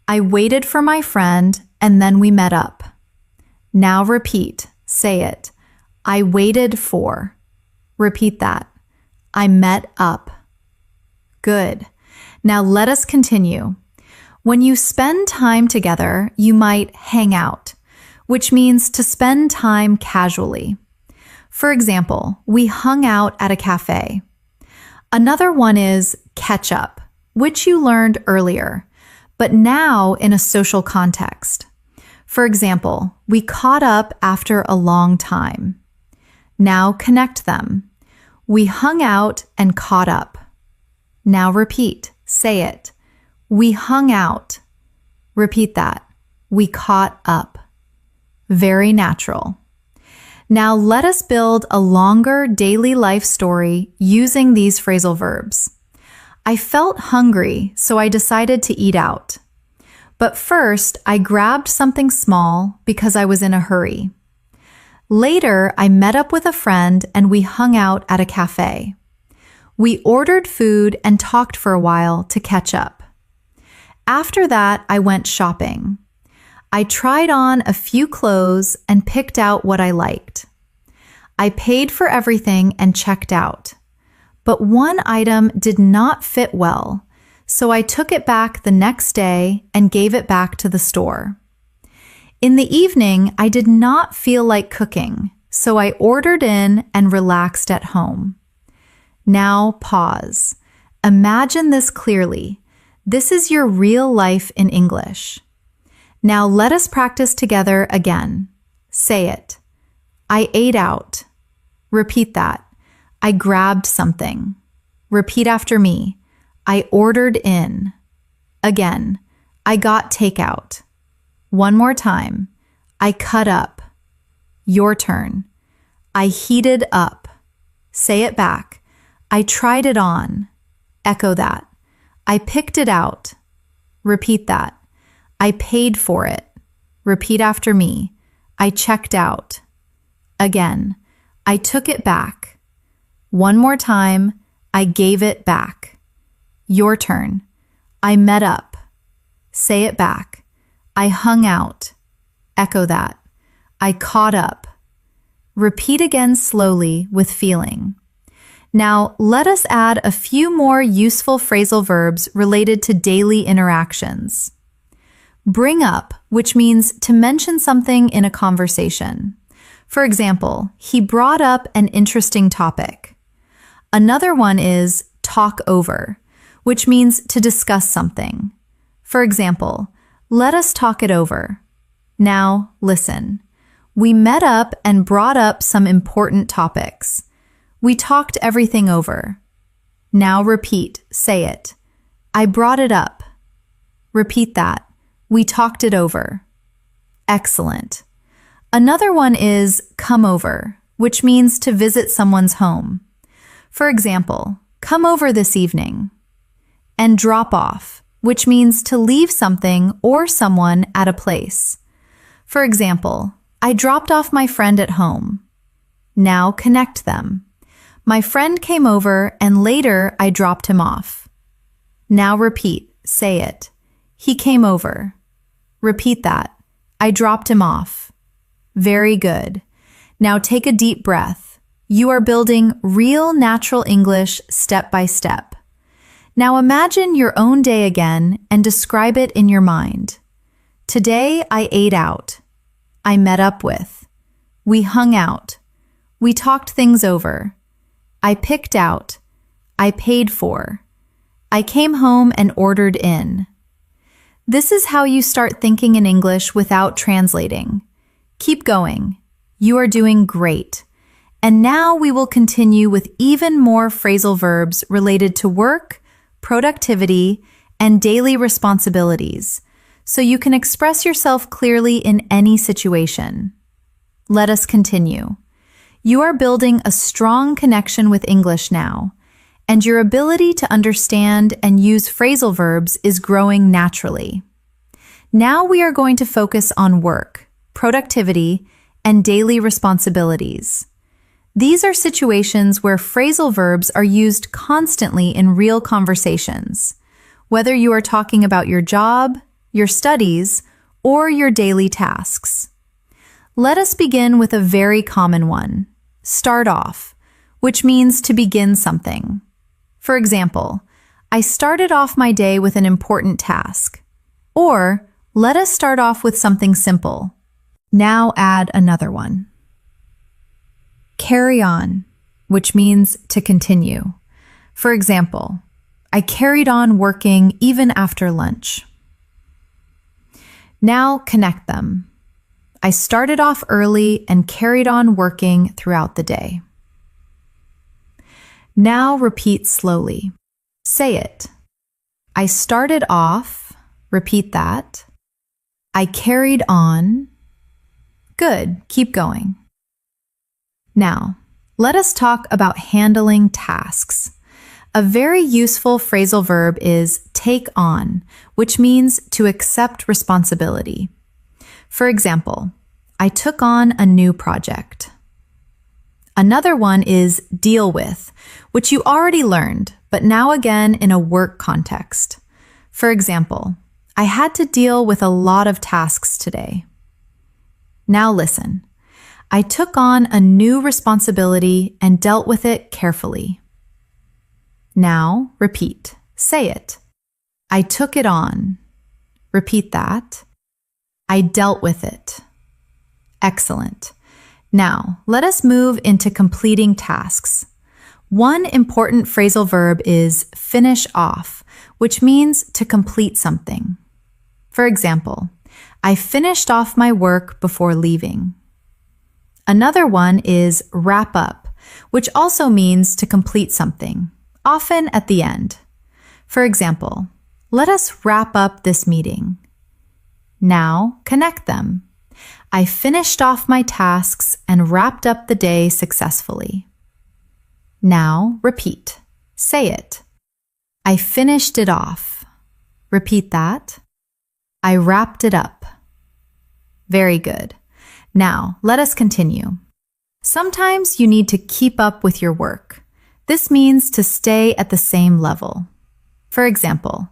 I waited for my friend and then we met up. Now repeat, say it. I waited for. Repeat that. I met up. Good. Now let us continue. When you spend time together, you might hang out, which means to spend time casually. For example, we hung out at a cafe. Another one is catch up, which you learned earlier, but now in a social context. For example, we caught up after a long time. Now connect them. We hung out and caught up. Now repeat, say it. We hung out. Repeat that. We caught up. Very natural. Now let us build a longer daily life story using these phrasal verbs. I felt hungry, so I decided to eat out. But first, I grabbed something small because I was in a hurry. Later, I met up with a friend and we hung out at a cafe. We ordered food and talked for a while to catch up. After that, I went shopping. I tried on a few clothes and picked out what I liked. I paid for everything and checked out. But one item did not fit well, so I took it back the next day and gave it back to the store. In the evening, I did not feel like cooking, so I ordered in and relaxed at home. Now pause. Imagine this clearly. This is your real life in English. Now let us practice together again. Say it. I ate out. Repeat that. I grabbed something. Repeat after me. I ordered in. Again. I got takeout. One more time. I cut up. Your turn. I heated up. Say it back. I tried it on. Echo that. I picked it out. Repeat that. I paid for it. Repeat after me. I checked out. Again. I took it back. One more time. I gave it back. Your turn. I met up. Say it back. I hung out. Echo that. I caught up. Repeat again slowly with feeling. Now, let us add a few more useful phrasal verbs related to daily interactions. Bring up, which means to mention something in a conversation. For example, he brought up an interesting topic. Another one is talk over, which means to discuss something. For example, let us talk it over. Now, listen. We met up and brought up some important topics. We talked everything over. Now repeat, say it. I brought it up. Repeat that. We talked it over. Excellent. Another one is come over, which means to visit someone's home. For example, come over this evening. And drop off, which means to leave something or someone at a place. For example, I dropped off my friend at home. Now connect them. My friend came over and later I dropped him off. Now repeat. Say it. He came over. Repeat that. I dropped him off. Very good. Now take a deep breath. You are building real natural English step by step. Now imagine your own day again and describe it in your mind. Today I ate out. I met up with. We hung out. We talked things over. I picked out. I paid for. I came home and ordered in. This is how you start thinking in English without translating. Keep going. You are doing great. And now we will continue with even more phrasal verbs related to work, productivity, and daily responsibilities, so you can express yourself clearly in any situation. Let us continue. You are building a strong connection with English now, and your ability to understand and use phrasal verbs is growing naturally. Now we are going to focus on work, productivity, and daily responsibilities. These are situations where phrasal verbs are used constantly in real conversations, whether you are talking about your job, your studies, or your daily tasks. Let us begin with a very common one, start off, which means to begin something. For example, I started off my day with an important task. Or, let us start off with something simple. Now add another one. Carry on, which means to continue. For example, I carried on working even after lunch. Now connect them. I started off early and carried on working throughout the day. Now repeat slowly. Say it. I started off. Repeat that. I carried on. Good. Keep going. Now, let us talk about handling tasks. A very useful phrasal verb is take on, which means to accept responsibility. For example, I took on a new project. Another one is deal with, which you already learned, but now again in a work context. For example, I had to deal with a lot of tasks today. Now listen. I took on a new responsibility and dealt with it carefully. Now repeat. Say it. I took it on. Repeat that. I dealt with it. Excellent. Now, let us move into completing tasks. One important phrasal verb is finish off, which means to complete something. For example, I finished off my work before leaving. Another one is wrap up, which also means to complete something, often at the end. For example, let us wrap up this meeting. Now, connect them. I finished off my tasks and wrapped up the day successfully. Now, repeat. Say it. I finished it off. Repeat that. I wrapped it up. Very good. Now, let us continue. Sometimes you need to keep up with your work. This means to stay at the same level. For example,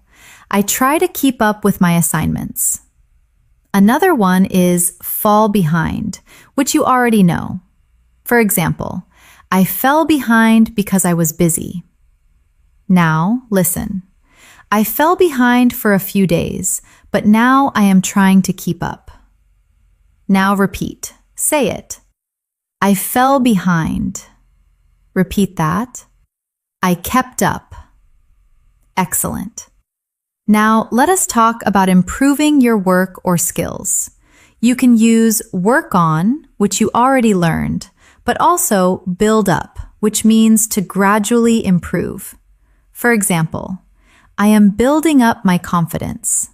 I try to keep up with my assignments. Another one is fall behind, which you already know. For example, I fell behind because I was busy. Now, listen. I fell behind for a few days, but now I am trying to keep up. Now repeat. Say it. I fell behind. Repeat that. I kept up. Excellent. Now, let us talk about improving your work or skills. You can use work on, which you already learned, but also build up, which means to gradually improve. For example, I am building up my confidence.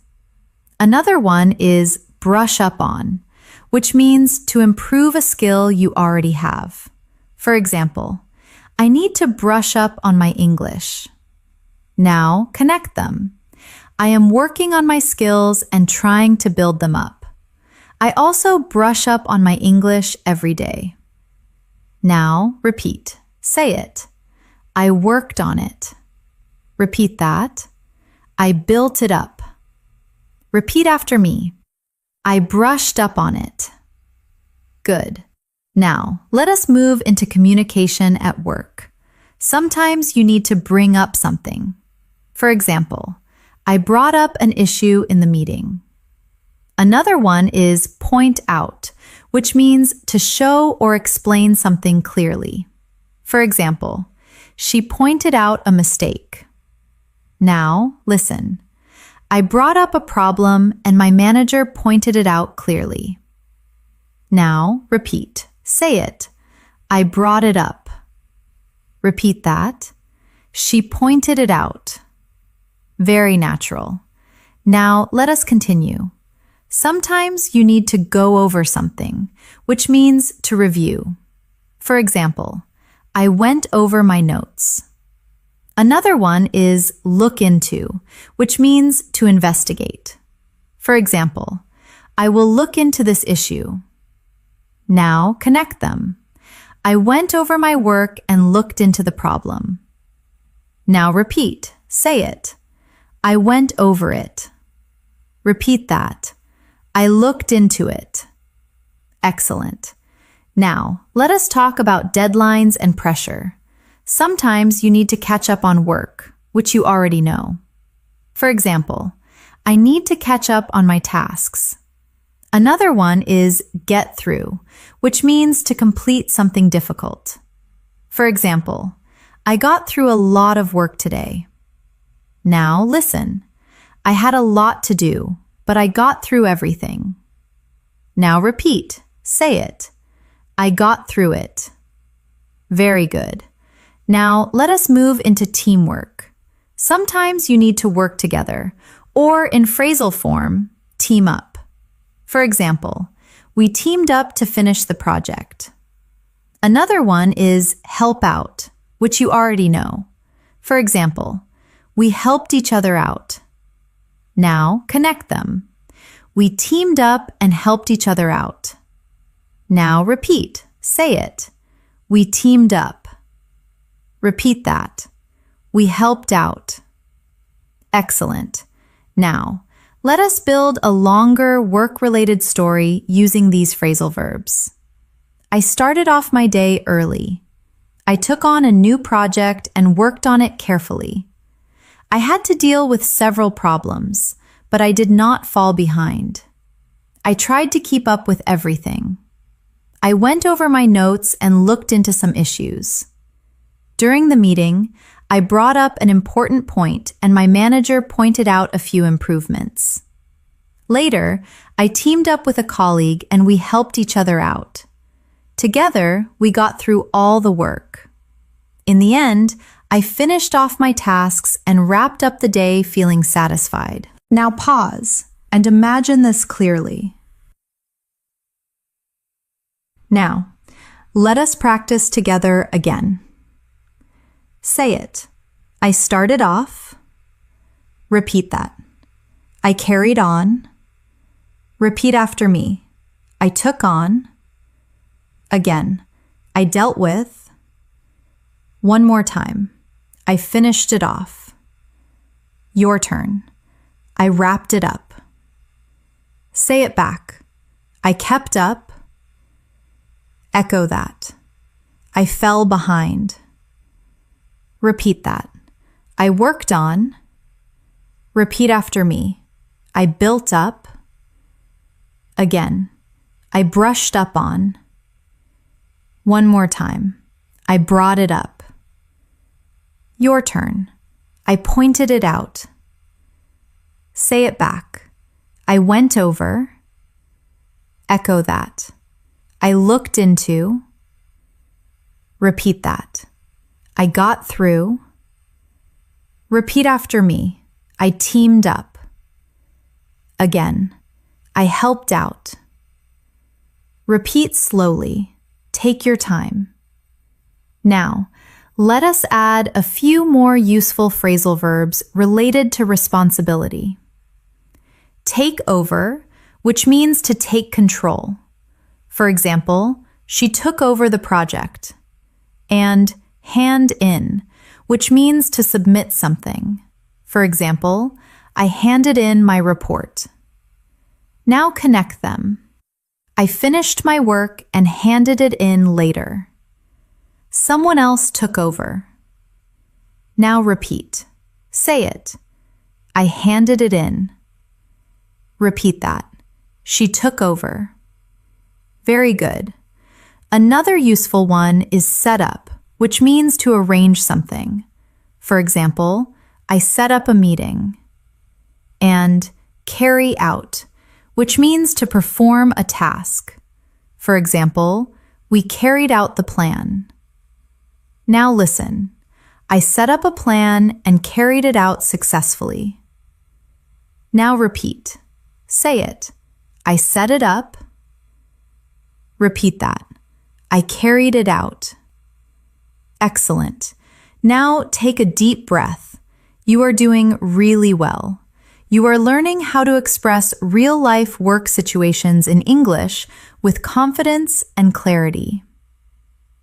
Another one is brush up on, which means to improve a skill you already have. For example, I need to brush up on my English. Now, connect them. I am working on my skills and trying to build them up. I also brush up on my English every day. Now, repeat. Say it. I worked on it. Repeat that. I built it up. Repeat after me. I brushed up on it. Good. Now, let us move into communication at work. Sometimes you need to bring up something. For example, I brought up an issue in the meeting. Another one is point out, which means to show or explain something clearly. For example, she pointed out a mistake. Now, listen. I brought up a problem and my manager pointed it out clearly. Now, repeat. Say it. I brought it up. Repeat that. She pointed it out. Very natural. Now, let us continue. Sometimes you need to go over something, which means to review. For example, I went over my notes. Another one is look into, which means to investigate. For example, I will look into this issue. Now connect them. I went over my work and looked into the problem. Now repeat. Say it. I went over it. Repeat that. I looked into it. Excellent. Now, let us talk about deadlines and pressure. Sometimes you need to catch up on work, which you already know. For example, I need to catch up on my tasks. Another one is get through, which means to complete something difficult. For example, I got through a lot of work today. Now listen. I had a lot to do, but I got through everything. Now repeat. Say it. I got through it. Very good. Now let us move into teamwork. Sometimes you need to work together, or in phrasal form, team up. For example, we teamed up to finish the project. Another one is help out, which you already know. For example, we helped each other out. Now connect them. We teamed up and helped each other out. Now repeat. Say it. We teamed up. Repeat that. We helped out. Excellent. Now, let us build a longer work-related story using these phrasal verbs. I started off my day early. I took on a new project and worked on it carefully. I had to deal with several problems, but I did not fall behind. I tried to keep up with everything. I went over my notes and looked into some issues. During the meeting, I brought up an important point and my manager pointed out a few improvements. Later, I teamed up with a colleague and we helped each other out. Together, we got through all the work. In the end, I finished off my tasks and wrapped up the day feeling satisfied. Now pause and imagine this clearly. Now, let us practice together again. Say it. I started off. Repeat that. I carried on. Repeat after me. I took on. Again. I dealt with. One more time. I finished it off. Your turn. I wrapped it up. Say it back. I kept up. Echo that. I fell behind. Repeat that. I worked on. Repeat after me. I built up. Again. I brushed up on. One more time. I brought it up. Your turn. I pointed it out. Say it back. I went over. Echo that. I looked into. Repeat that. I got through. Repeat after me. I teamed up. Again. I helped out. Repeat slowly. Take your time. Now, let us add a few more useful phrasal verbs related to responsibility. Take over, which means to take control. For example, she took over the project. And hand in, which means to submit something. For example, I handed in my report. Now connect them. I finished my work and handed it in later. Someone else took over. Now repeat. Say it. I handed it in. Repeat that. She took over. Very good. Another useful one is set up, which means to arrange something. For example, I set up a meeting. And carry out, which means to perform a task. For example, we carried out the plan. Now listen. I set up a plan and carried it out successfully. Now repeat. Say it. I set it up. Repeat that. I carried it out. Excellent. Now take a deep breath. You are doing really well. You are learning how to express real-life work situations in English with confidence and clarity.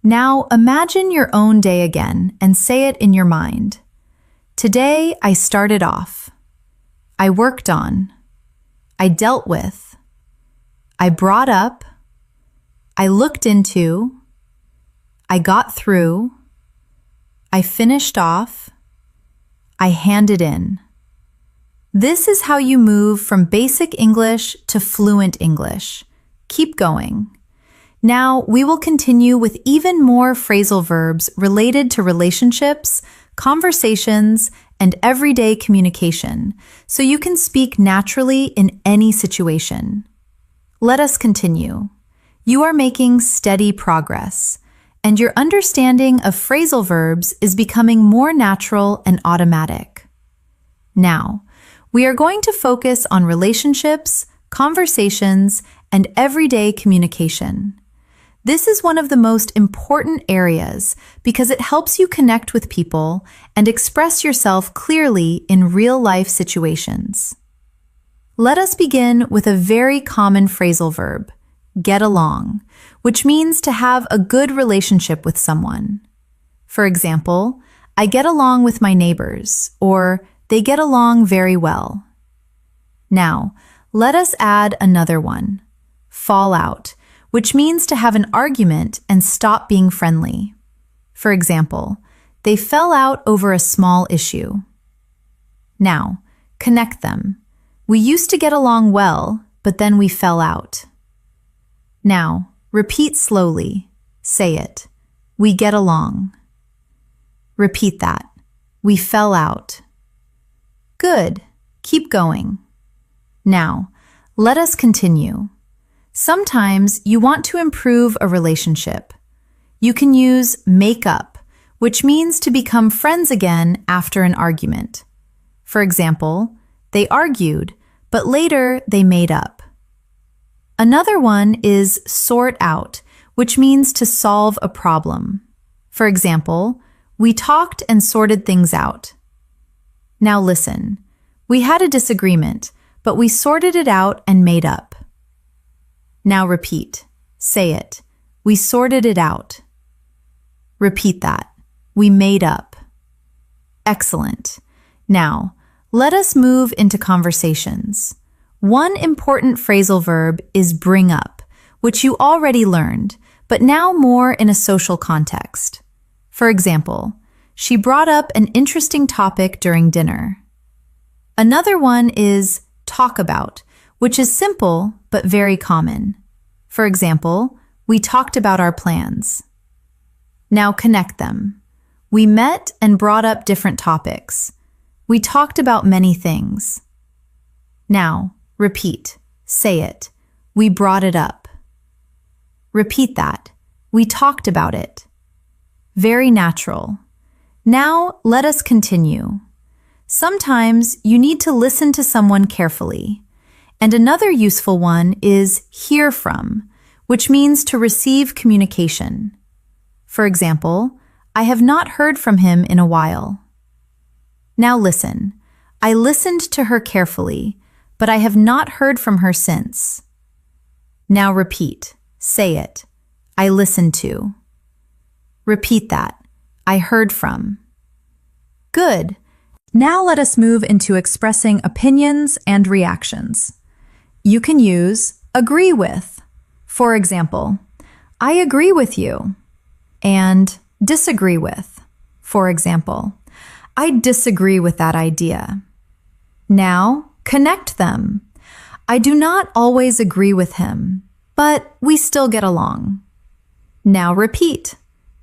Now imagine your own day again and say it in your mind. Today I started off. I worked on. I dealt with. I brought up. I looked into. I got through. I finished off. I handed in. This is how you move from basic English to fluent English. Keep going. Now we will continue with even more phrasal verbs related to relationships, conversations, and everyday communication, so you can speak naturally in any situation. Let us continue. You are making steady progress, and your understanding of phrasal verbs is becoming more natural and automatic. Now, we are going to focus on relationships, conversations, and everyday communication. This is one of the most important areas because it helps you connect with people and express yourself clearly in real-life situations. Let us begin with a very common phrasal verb, get along, which means to have a good relationship with someone. For example, I get along with my neighbors, or they get along very well. Now, let us add another one, fall out, which means to have an argument and stop being friendly. For example, they fell out over a small issue. Now, connect them. We used to get along well, but then we fell out. Now, repeat slowly. Say it. We get along. Repeat that. We fell out. Good. Keep going. Now, let us continue. Sometimes you want to improve a relationship. You can use make up, which means to become friends again after an argument. For example, they argued, but later they made up. Another one is sort out, which means to solve a problem. For example, we talked and sorted things out. Now listen, we had a disagreement, but we sorted it out and made up. Now repeat. Say it. We sorted it out. Repeat that. We made up. Excellent. Now, let us move into conversations. One important phrasal verb is bring up, which you already learned, but now more in a social context. For example, she brought up an interesting topic during dinner. Another one is talk about, which is simple but very common. For example, we talked about our plans. Now connect them. We met and brought up different topics. We talked about many things. Now, repeat. Say it. We brought it up. Repeat that. We talked about it. Very natural. Now, let us continue. Sometimes you need to listen to someone carefully. And another useful one is hear from, which means to receive communication. For example, I have not heard from him in a while. Now listen. I listened to her carefully, but I have not heard from her since. Now repeat. Say it. I listened to. Repeat that. I heard from. Good. Now let us move into expressing opinions and reactions. You can use agree with. For example, I agree with you. And disagree with. For example, I disagree with that idea. Now, connect them. I do not always agree with him, but we still get along. Now repeat.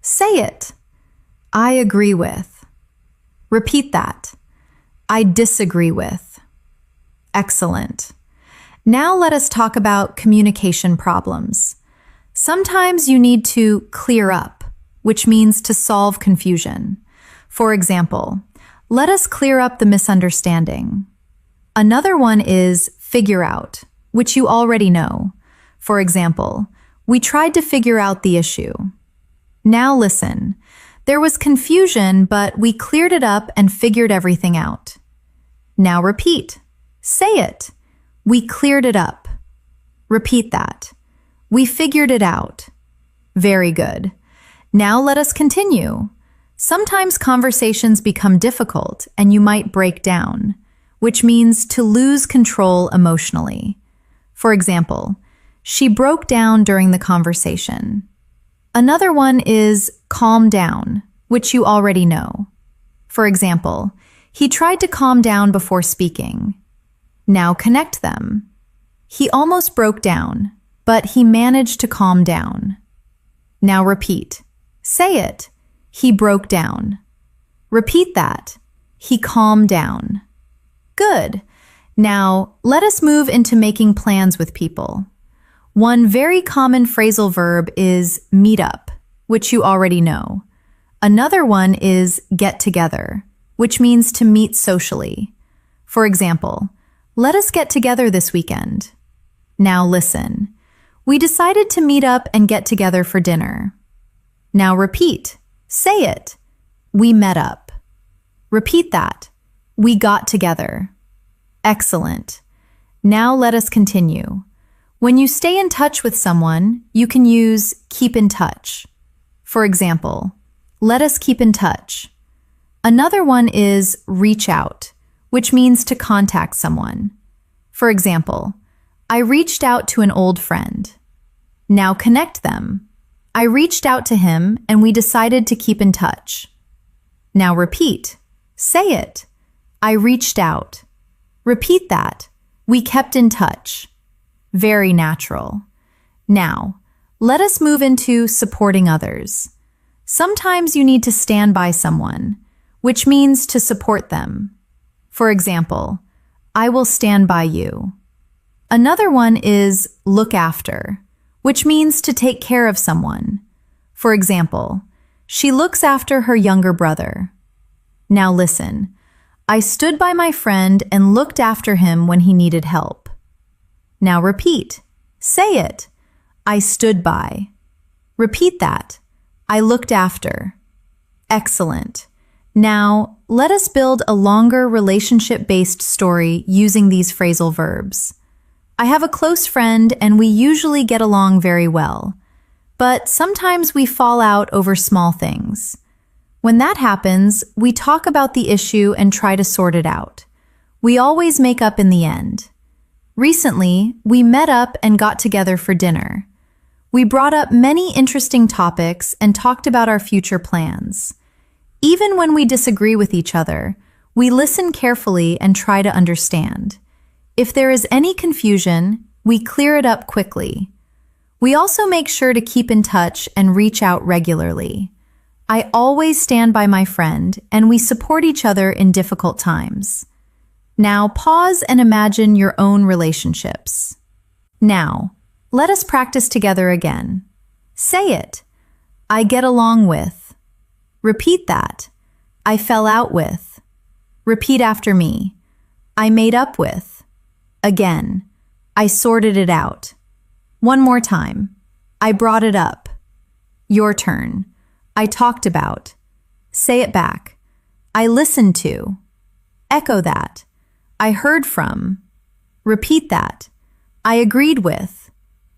Say it. I agree with. Repeat that. I disagree with. Excellent. Now let us talk about communication problems. Sometimes you need to clear up, which means to solve confusion. For example, let us clear up the misunderstanding. Another one is figure out, which you already know. For example, we tried to figure out the issue. Now listen. There was confusion, but we cleared it up and figured everything out. Now repeat. Say it. We cleared it up. Repeat that. We figured it out. Very good. Now let us continue. Sometimes conversations become difficult and you might break down, which means to lose control emotionally. For example, she broke down during the conversation. Another one is calm down, which you already know. For example, he tried to calm down before speaking. Now connect them. He almost broke down, but he managed to calm down. Now repeat. Say it. He broke down. Repeat that. He calmed down. Good. Now, let us move into making plans with people. One very common phrasal verb is meet up, which you already know. Another one is get together, which means to meet socially. For example, let us get together this weekend. Now listen. We decided to meet up and get together for dinner. Now repeat. Say it. We met up. Repeat that. We got together. Excellent. Now let us continue. When you stay in touch with someone, you can use keep in touch. For example, let us keep in touch. Another one is reach out, which means to contact someone. For example, I reached out to an old friend. Now connect them. I reached out to him and we decided to keep in touch. Now repeat. Say it. I reached out. Repeat that. We kept in touch. Very natural. Now, let us move into supporting others. Sometimes you need to stand by someone, which means to support them. For example, I will stand by you. Another one is look after, which means to take care of someone. For example, she looks after her younger brother. Now listen. I stood by my friend and looked after him when he needed help. Now repeat. Say it. I stood by. Repeat that. I looked after. Excellent. Now, let us build a longer relationship-based story using these phrasal verbs. I have a close friend and we usually get along very well, but sometimes we fall out over small things. When that happens, we talk about the issue and try to sort it out. We always make up in the end. Recently, we met up and got together for dinner. We brought up many interesting topics and talked about our future plans. Even when we disagree with each other, we listen carefully and try to understand. If there is any confusion, we clear it up quickly. We also make sure to keep in touch and reach out regularly. I always stand by my friend, and we support each other in difficult times. Now pause and imagine your own relationships. Now, let us practice together again. Say it. I get along with. Repeat that. I fell out with. Repeat after me. I made up with. Again. I sorted it out. One more time. I brought it up. Your turn. I talked about. Say it back. I listened to. Echo that. I heard from. Repeat that. I agreed with.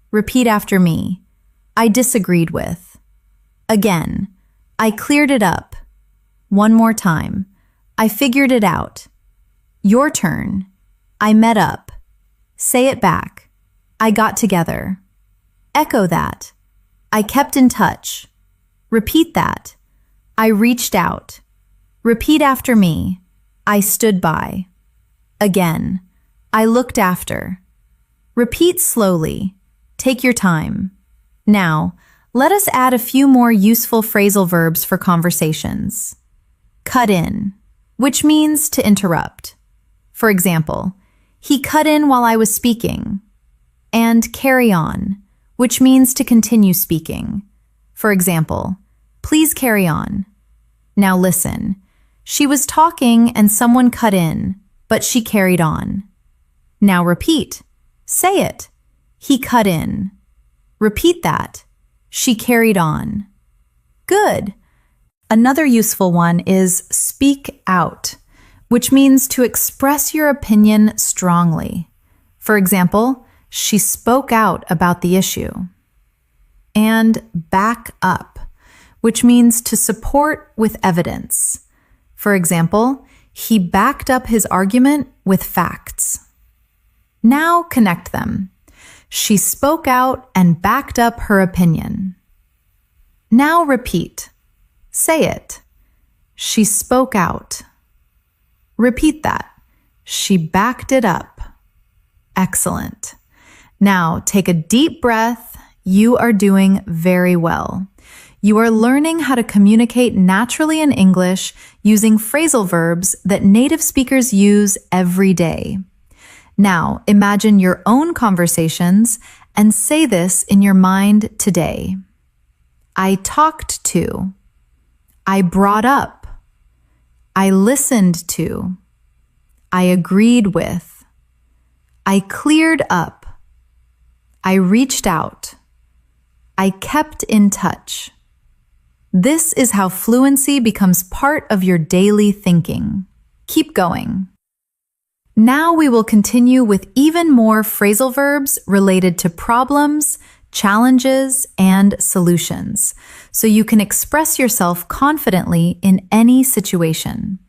Repeat after me. I disagreed with. Again. I cleared it up. One more time. I figured it out. Your turn. I met up. Say it back. I got together. Echo that. I kept in touch. Repeat that. I reached out. Repeat after me. I stood by. Again. I looked after. Repeat slowly. Take your time. Now, let us add a few more useful phrasal verbs for conversations. Cut in, which means to interrupt. For example, he cut in while I was speaking. And carry on, which means to continue speaking. For example, please carry on. Now listen. She was talking and someone cut in, but she carried on. Now repeat. Say it. He cut in. Repeat that. She carried on. Good. Another useful one is speak out, which means to express your opinion strongly. For example, she spoke out about the issue. And back up, which means to support with evidence. For example, he backed up his argument with facts. Now connect them. She spoke out and backed up her opinion. Now repeat. Say it. She spoke out. Repeat that. She backed it up. Excellent. Now take a deep breath. You are doing very well. You are learning how to communicate naturally in English using phrasal verbs that native speakers use every day. Now, imagine your own conversations and say this in your mind today. I talked to. I brought up. I listened to. I agreed with. I cleared up. I reached out. I kept in touch. This is how fluency becomes part of your daily thinking. Keep going. Now we will continue with even more phrasal verbs related to problems, challenges, and solutions, so you can express yourself confidently in any situation.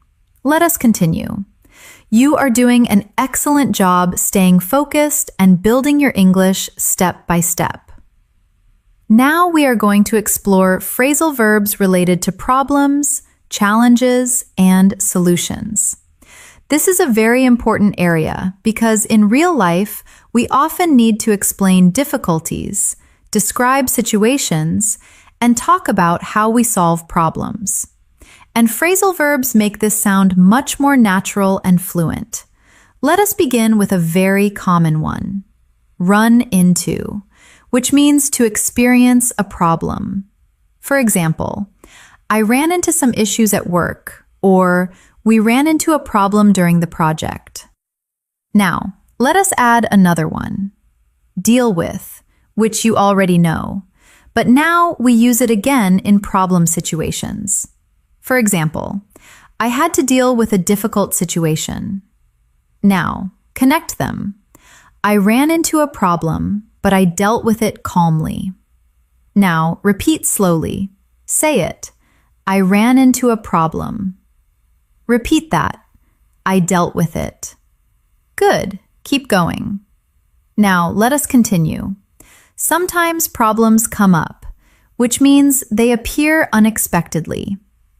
Let us continue. You are doing an excellent job staying focused and building your English step by step. Now we are going to explore phrasal verbs related to problems, challenges, and solutions. This is a very important area because in real life, we often need to explain difficulties, describe situations, and talk about how we solve problems. And phrasal verbs make this sound much more natural and fluent. Let us begin with a very common one. Run into, which means to experience a problem. For example, I ran into some issues at work, or we ran into a problem during the project. Now, let us add another one. Deal with, which you already know, but now we use it again in problem situations. For example, I had to deal with a difficult situation. Now, connect them. I ran into a problem, but I dealt with it calmly. Now, repeat slowly. Say it. I ran into a problem. Repeat that. I dealt with it. Good. Keep going. Now, let us continue. Sometimes problems come up, which means they appear unexpectedly.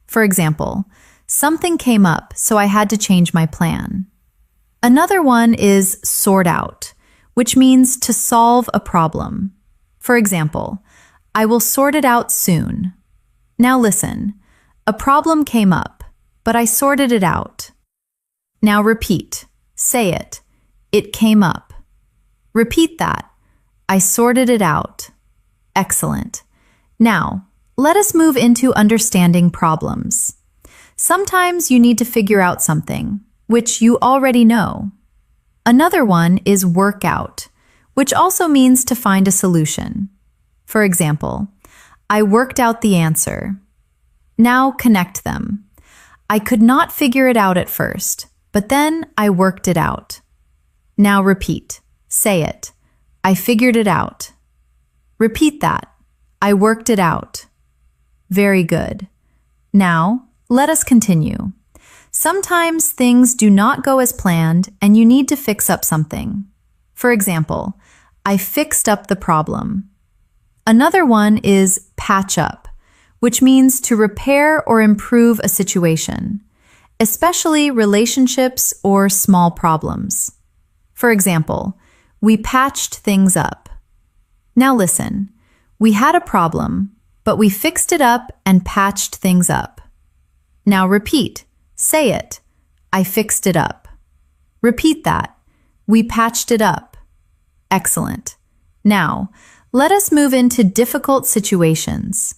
For example, something came up, so I had to change my plan. Another one is sort out, which means to solve a problem. For example, I will sort it out soon. Now listen, a problem came up, but I sorted it out. Now repeat. Say it. It came up. Repeat that. I sorted it out. Excellent. Now, let us move into understanding problems. Sometimes you need to figure out something, which you already know. Another one is work out, which also means to find a solution. For example, I worked out the answer. Now connect them. I could not figure it out at first, but then I worked it out. Now repeat. Say it. I figured it out. Repeat that. I worked it out. Very good. Now, let us continue. Sometimes things do not go as planned and you need to fix up something. For example, I fixed up the problem. Another one is patch up, which means to repair or improve a situation, especially relationships or small problems. For example, we patched things up. Now listen, we had a problem, but we fixed it up and patched things up. Now repeat, say it. I fixed it up. Repeat that. We patched it up. Excellent. Now, let us move into difficult situations.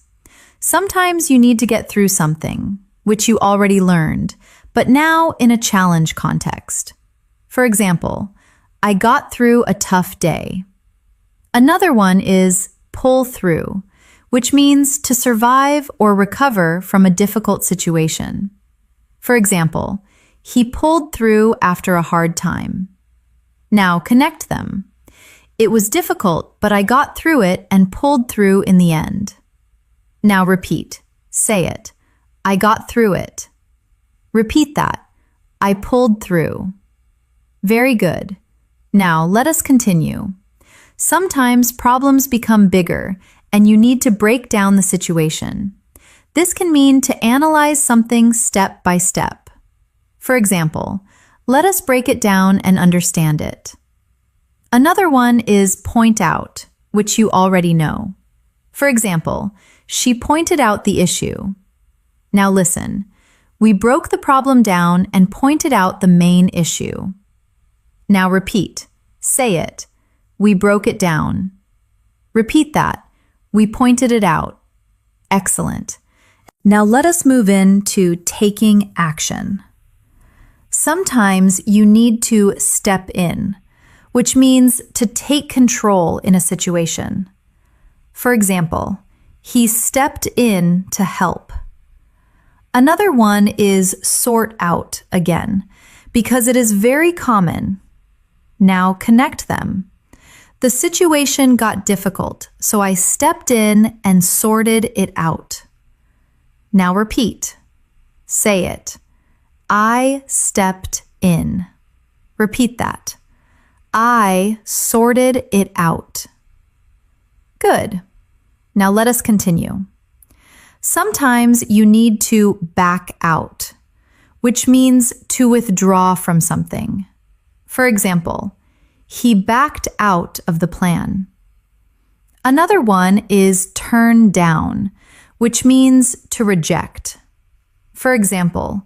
Sometimes you need to get through something, which you already learned, but now in a challenge context. For example, I got through a tough day. Another one is pull through, which means to survive or recover from a difficult situation. For example, he pulled through after a hard time. Now connect them. It was difficult, but I got through it and pulled through in the end. Now repeat. Say it. I got through it. Repeat that. I pulled through. Very good. Now let us continue. Sometimes problems become bigger and you need to break down the situation. This can mean to analyze something step by step. For example, let us break it down and understand it. Another one is point out, which you already know. For example, she pointed out the issue. Now listen, we broke the problem down and pointed out the main issue. Now repeat, say it. We broke it down. Repeat that. We pointed it out. Excellent. Now let us move into taking action. Sometimes you need to step in, which means to take control in a situation. For example, he stepped in to help. Another one is sort out again, because it is very common. Now connect them. The situation got difficult, so I stepped in and sorted it out. Now repeat. Say it. I stepped in. Repeat that. I sorted it out. Good. Now let us continue. Sometimes you need to back out, which means to withdraw from something. For example, he backed out of the plan. Another one is turn down, which means to reject. For example,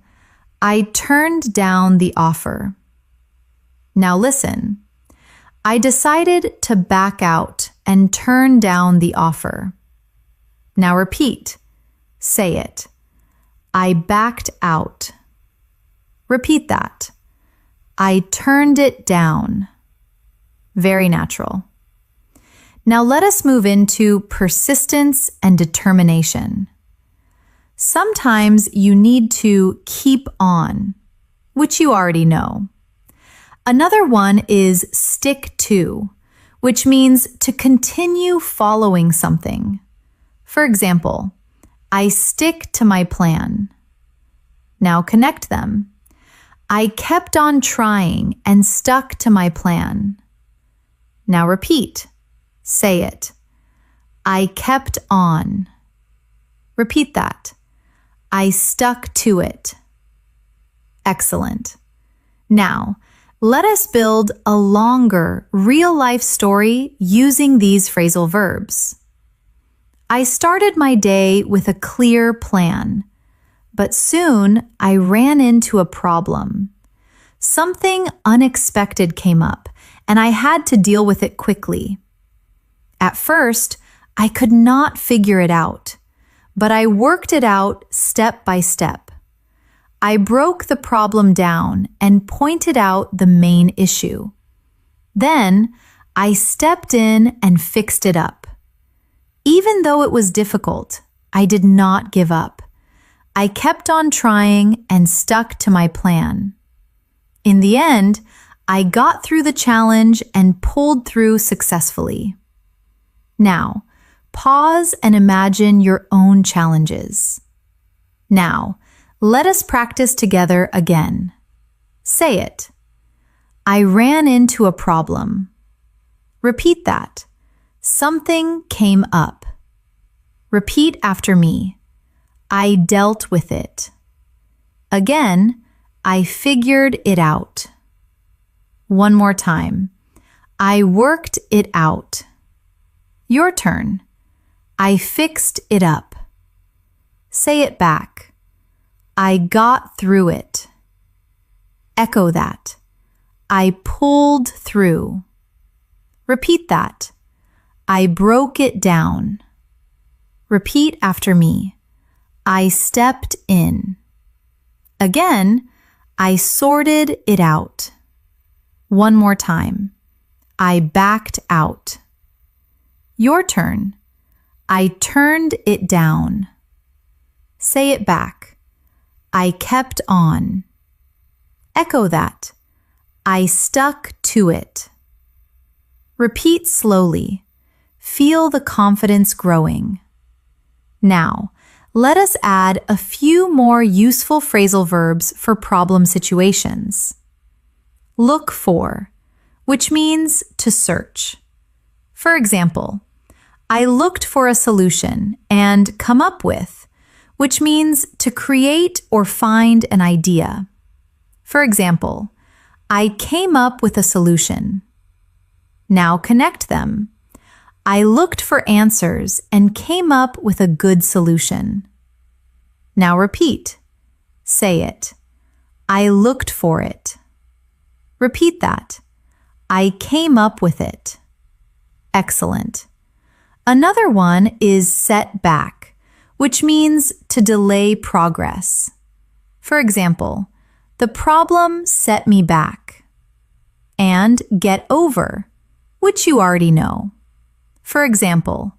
I turned down the offer. Now listen. I decided to back out and turn down the offer. Now repeat. Say it. I backed out. Repeat that. I turned it down. Very natural. Now let us move into persistence and determination. Sometimes you need to keep on, which you already know. Another one is stick to, which means to continue following something. For example, I stick to my plan. Now connect them. I kept on trying and stuck to my plan. Now repeat. Say it. I kept on. Repeat that. I stuck to it. Excellent. Now, let us build a longer, real-life story using these phrasal verbs. I started my day with a clear plan, but soon I ran into a problem. Something unexpected came up, and I had to deal with it quickly. At first, I could not figure it out, but I worked it out step by step. I broke the problem down and pointed out the main issue. Then, I stepped in and fixed it up. Even though it was difficult, I did not give up. I kept on trying and stuck to my plan. In the end, I got through the challenge and pulled through successfully. Now, pause and imagine your own challenges. Now, Let us practice together again. Say it. I ran into a problem. Repeat that. Something came up. Repeat after me. I dealt with it. Again, I figured it out. One more time. I worked it out. Your turn. I fixed it up. Say it back. I got through it. Echo that. I pulled through. Repeat that. I broke it down. Repeat after me. I stepped in. Again, I sorted it out. One more time. I backed out. Your turn. I turned it down. Say it back. I kept on. Echo that. I stuck to it. Repeat slowly. Feel the confidence growing. Now, let us add a few more useful phrasal verbs for problem situations. Look for, which means to search. For example, I looked for a solution and come up with, which means to create or find an idea. For example, I came up with a solution. Now connect them. I looked for answers and came up with a good solution. Now repeat. Say it. I looked for it. Repeat that. I came up with it. Excellent. Another one is set back, which means to delay progress. For example, the problem set me back. And get over, which you already know. For example,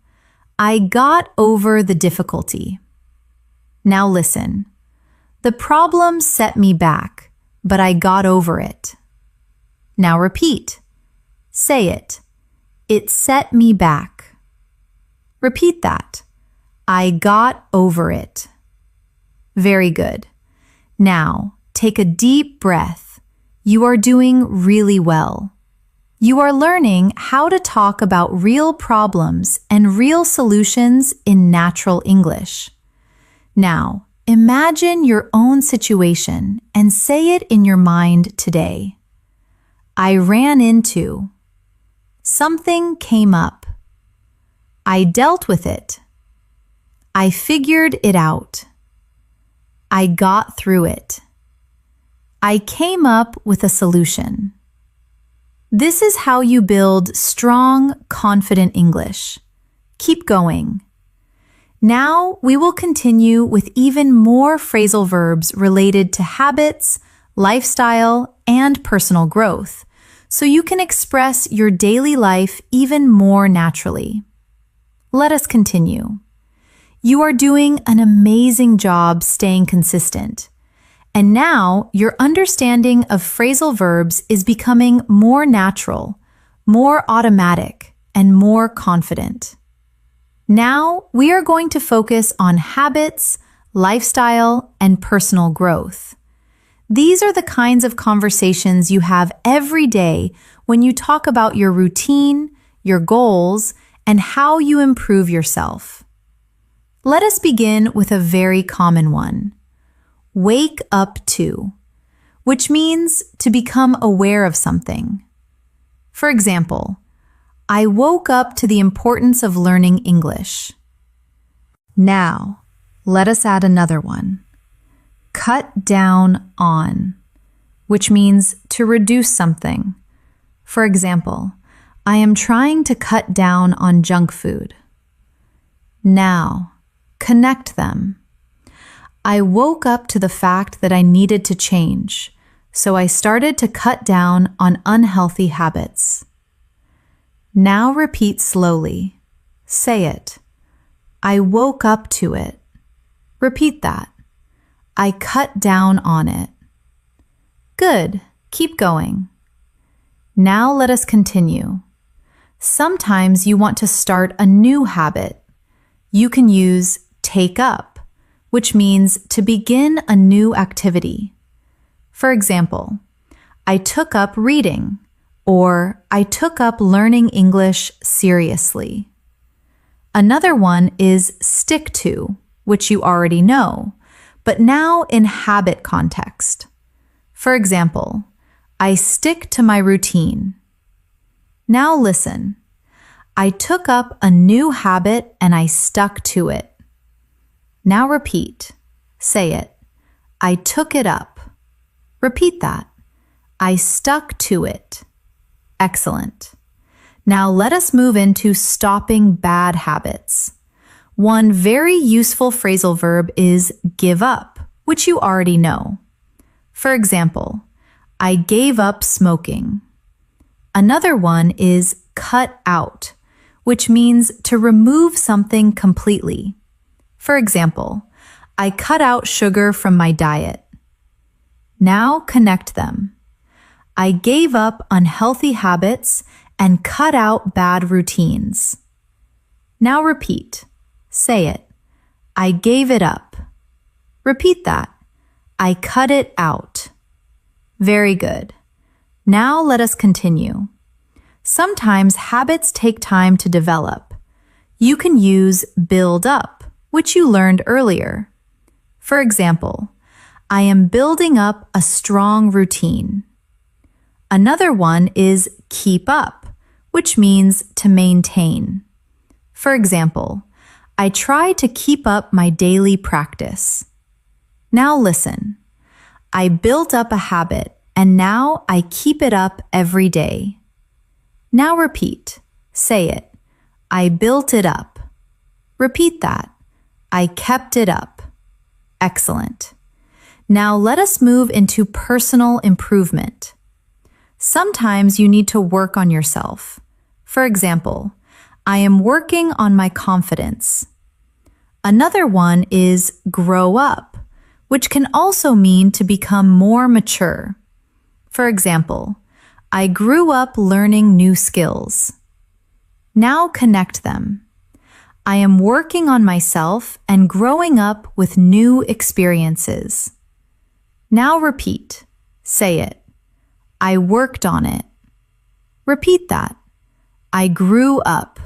I got over the difficulty. Now listen. The problem set me back, but I got over it. Now repeat. Say it. It set me back. Repeat that. I got over it. Very good. Now, take a deep breath. You are doing really well. You are learning how to talk about real problems and real solutions in natural English. Now, imagine your own situation and say it in your mind today. I ran into. Something came up. I dealt with it. I figured it out. I got through it. I came up with a solution. This is how you build strong, confident English. Keep going. Now we will continue with even more phrasal verbs related to habits, lifestyle, and personal growth, so you can express your daily life even more naturally. Let us continue. You are doing an amazing job staying consistent. And now your understanding of phrasal verbs is becoming more natural, more automatic, and more confident. Now we are going to focus on habits, lifestyle, and personal growth. These are the kinds of conversations you have every day when you talk about your routine, your goals, and how you improve yourself. Let us begin with a very common one. Wake up to, which means to become aware of something. For example, I woke up to the importance of learning English. Now, let us add another one. Cut down on, which means to reduce something. For example, I am trying to cut down on junk food. Now, connect them. I woke up to the fact that I needed to change, so I started to cut down on unhealthy habits. Now repeat slowly. Say it. I woke up to it. Repeat that. I cut down on it. Good. Keep going. Now let us continue. Sometimes you want to start a new habit. You can use take up, which means to begin a new activity. For example, I took up reading, or I took up learning English seriously. Another one is stick to, which you already know, but now in habit context. For example, I stick to my routine. Now listen. I took up a new habit and I stuck to it. Now repeat. Say it. I took it up. Repeat that. I stuck to it. Excellent. Now let us move into stopping bad habits. One very useful phrasal verb is give up, which you already know. For example, I gave up smoking. Another one is cut out, which means to remove something completely. For example, I cut out sugar from my diet. Now connect them. I gave up unhealthy habits and cut out bad routines. Now repeat. Say it. I gave it up. Repeat that. I cut it out. Very good. Now let us continue. Sometimes habits take time to develop. You can use build up, which you learned earlier. For example, I am building up a strong routine. Another one is keep up, which means to maintain. For example, I try to keep up my daily practice. Now listen. I built up a habit and now I keep it up every day. Now repeat. Say it. I built it up. Repeat that. I kept it up. Excellent. Now let us move into personal improvement. Sometimes you need to work on yourself. For example, I am working on my confidence. Another one is grow up, which can also mean to become more mature. For example, I grew up learning new skills. Now connect them. I am working on myself and growing up with new experiences. Now repeat. Say it. I worked on it. Repeat that. I grew up.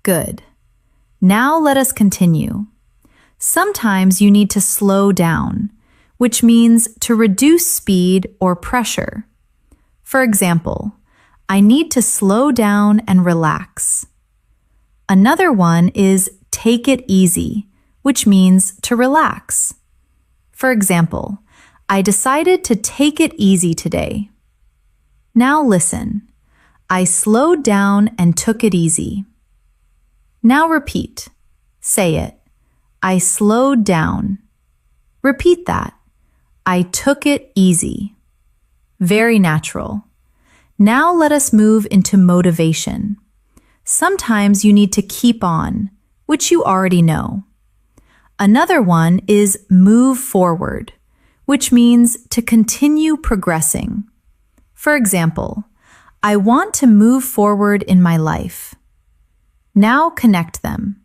Good. Now let us continue. Sometimes you need to slow down, which means to reduce speed or pressure. For example, I need to slow down and relax. Another one is take it easy, which means to relax. For example, I decided to take it easy today. Now listen. I slowed down and took it easy. Now repeat. Say it. I slowed down. Repeat that. I took it easy. Very natural. Now let us move into motivation. Sometimes you need to keep on, which you already know. Another one is move forward, which means to continue progressing. For example, I want to move forward in my life. Now connect them.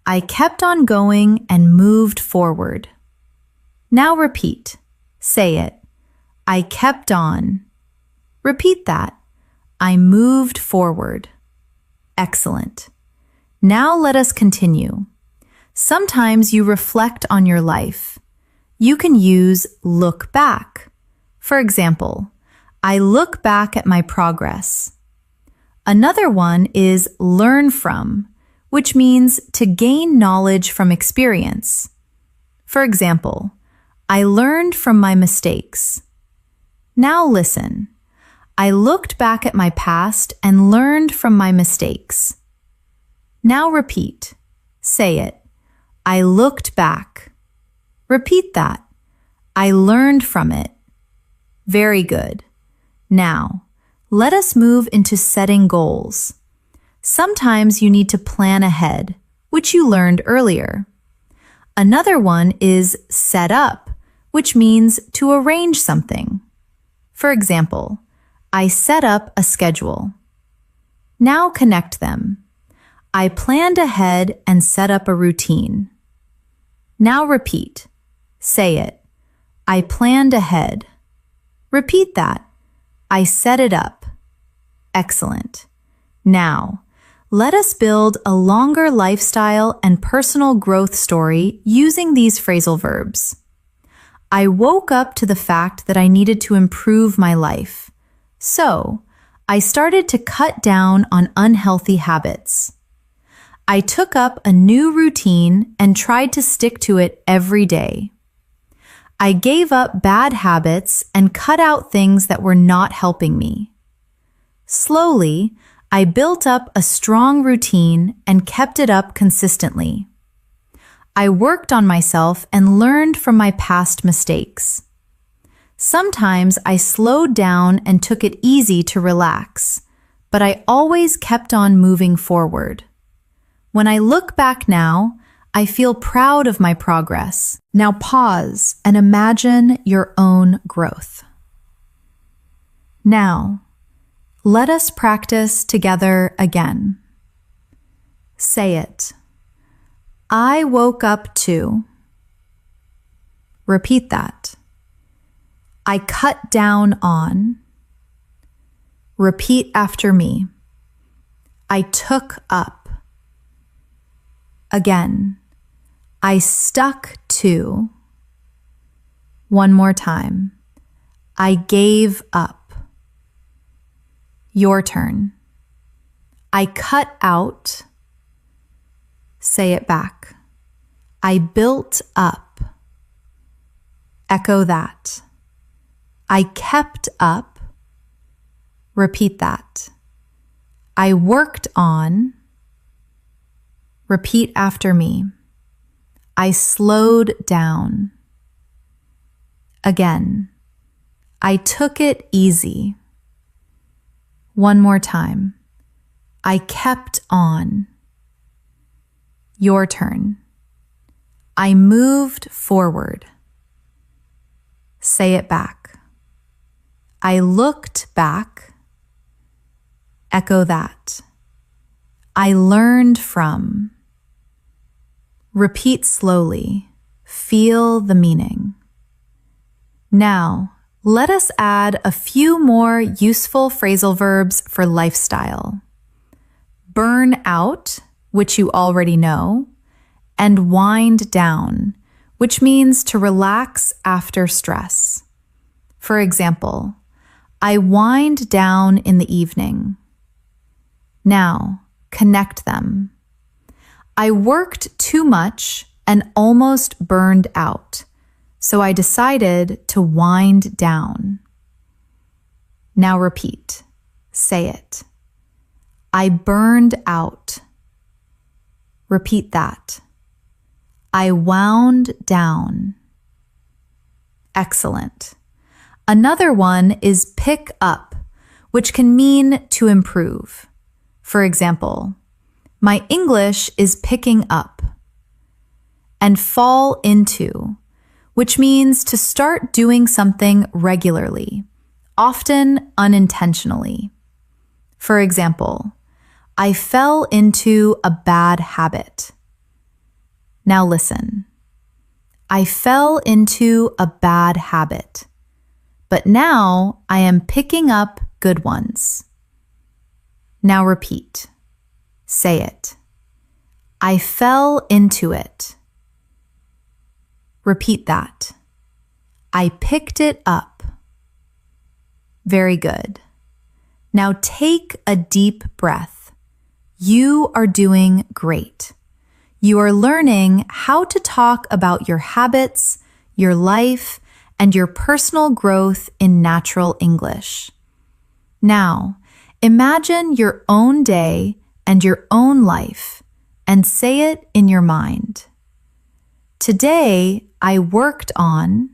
I kept on going and moved forward. Now repeat. Say it. I kept on. Repeat that. I moved forward. Excellent. Now let us continue. Sometimes you reflect on your life. You can use look back. For example, I look back at my progress. Another one is learn from, which means to gain knowledge from experience. For example, I learned from my mistakes. Now listen. I looked back at my past and learned from my mistakes. Now repeat. Say it. I looked back. Repeat that. I learned from it. Very good. Now, let us move into setting goals. Sometimes you need to plan ahead, which you learned earlier. Another one is set up, which means to arrange something. For example, I set up a schedule. Now connect them. I planned ahead and set up a routine. Now repeat. Say it. I planned ahead. Repeat that. I set it up. Excellent. Now, let us build a longer lifestyle and personal growth story using these phrasal verbs. I woke up to the fact that I needed to improve my life. So, I started to cut down on unhealthy habits. I took up a new routine and tried to stick to it every day. I gave up bad habits and cut out things that were not helping me. Slowly, I built up a strong routine and kept it up consistently. I worked on myself and learned from my past mistakes. Sometimes I slowed down and took it easy to relax, but I always kept on moving forward. When I look back now, I feel proud of my progress. Now pause and imagine your own growth. Now, let us practice together again. Say it. I woke up to. Repeat that. I cut down on. Repeat after me. I took up. Again. I stuck to. One more time. I gave up. Your turn. I cut out. Say it back. I built up. Echo that. I kept up. Repeat that. I worked on. Repeat after me. I slowed down. Again. I took it easy. One more time. I kept on. Your turn. I moved forward. Say it back. I looked back. Echo that. I learned from. Repeat slowly. Feel the meaning. Now, let us add a few more useful phrasal verbs for lifestyle. Burn out, which you already know, and wind down, which means to relax after stress. For example, I wind down in the evening. Now, connect them. I worked too much and almost burned out, so I decided to wind down. Now repeat. Say it. I burned out. Repeat that. I wound down. Excellent. Another one is pick up, which can mean to improve. For example, my English is picking up. And fall into, which means to start doing something regularly, often unintentionally. For example, I fell into a bad habit. Now listen. I fell into a bad habit, but now I am picking up good ones. Now repeat. Say it. I fell into it. Repeat that. I picked it up. Very good. Now take a deep breath. You are doing great. You are learning how to talk about your habits, your life, and your personal growth in natural English. Now, imagine your own day and your own life and say it in your mind. Today, I worked on.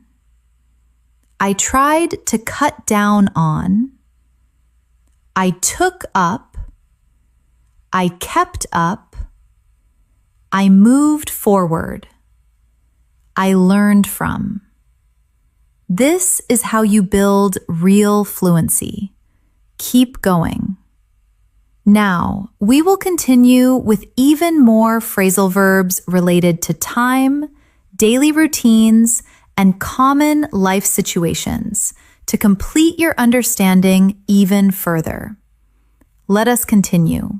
I tried to cut down on. I took up. I kept up. I moved forward. I learned from. This is how you build real fluency. Keep going. Now, we will continue with even more phrasal verbs related to time, daily routines, and common life situations to complete your understanding even further. Let us continue.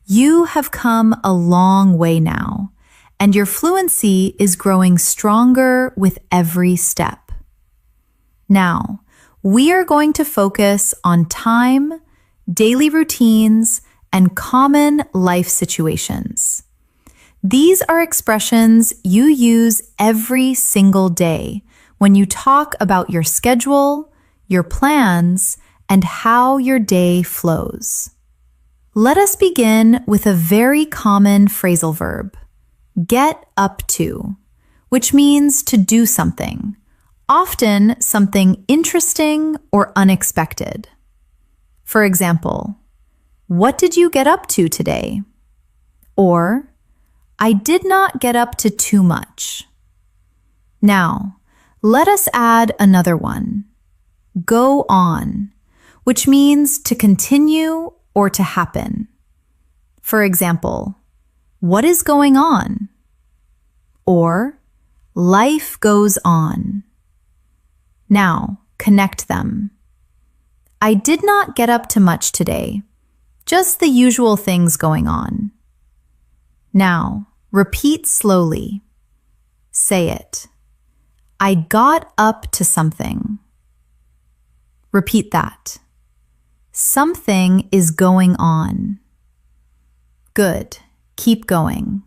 You have come a long way now, and your fluency is growing stronger with every step. Now, we are going to focus on time, daily routines, and common life situations. These are expressions you use every single day when you talk about your schedule, your plans, and how your day flows. Let us begin with a very common phrasal verb, get up to, which means to do something, often something interesting or unexpected. For example, what did you get up to today? Or, I did not get up to too much. Now, let us add another one, go on, which means to continue or to happen. For example, what is going on? Or, life goes on. Now, connect them. I did not get up to much today, just the usual things going on. Now, repeat slowly. Say it. I got up to something. Repeat that. Something is going on. Good. Keep going.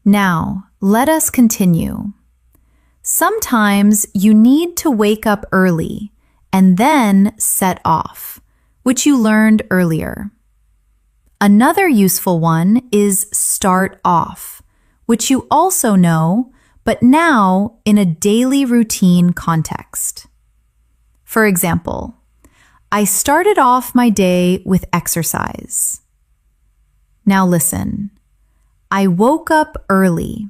Now, let us continue. Sometimes you need to wake up early and then set off, which you learned earlier. Another useful one is start off, which you also know, but now in a daily routine context. For example, I started off my day with exercise. Now listen. I woke up early.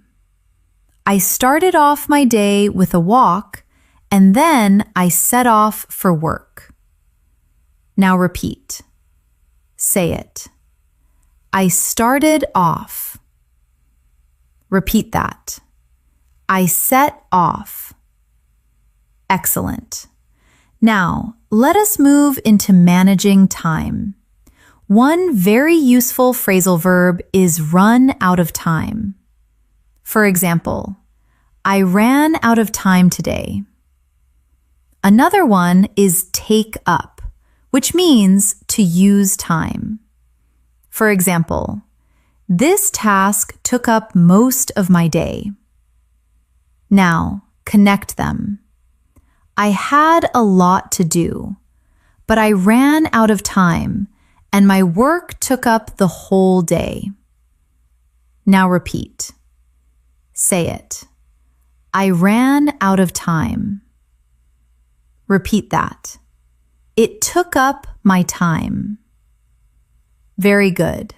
I started off my day with a walk, and then I set off for work. Now repeat. Say it. I started off. Repeat that. I set off. Excellent. Now, let us move into managing time. One very useful phrasal verb is run out of time. For example, I ran out of time today. Another one is take up, which means to use time. For example, this task took up most of my day. Now, connect them. I had a lot to do, but I ran out of time and my work took up the whole day. Now repeat. Say it. I ran out of time. Repeat that. It took up my time. Very good.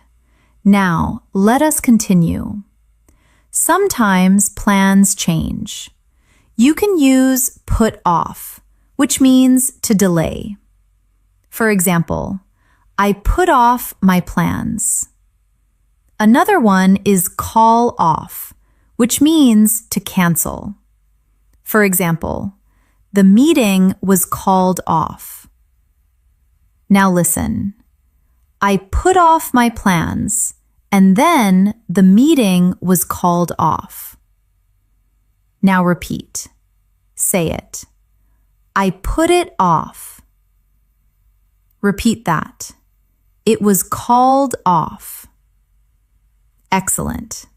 Now, let us continue. Sometimes plans change. You can use put off, which means to delay. For example, I put off my plans. Another one is call off, which means to cancel. For example, the meeting was called off. Now listen. I put off my plans, and then the meeting was called off. Now repeat. Say it. I put it off. Repeat that. It was called off. Excellent.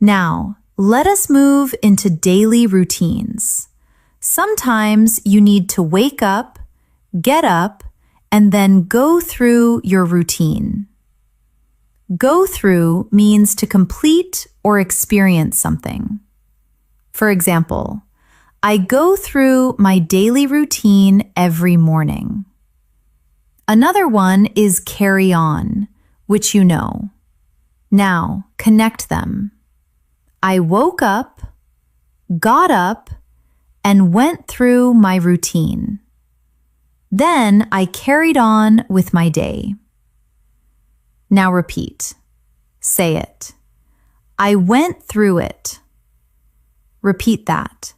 Now, let us move into daily routines. Sometimes you need to wake up, get up, and then go through your routine. Go through means to complete or experience something. For example, I go through my daily routine every morning. Another one is carry on, which you know. Now, connect them. I woke up, got up, and went through my routine. Then I carried on with my day. Now repeat. Say it. I went through it. Repeat that.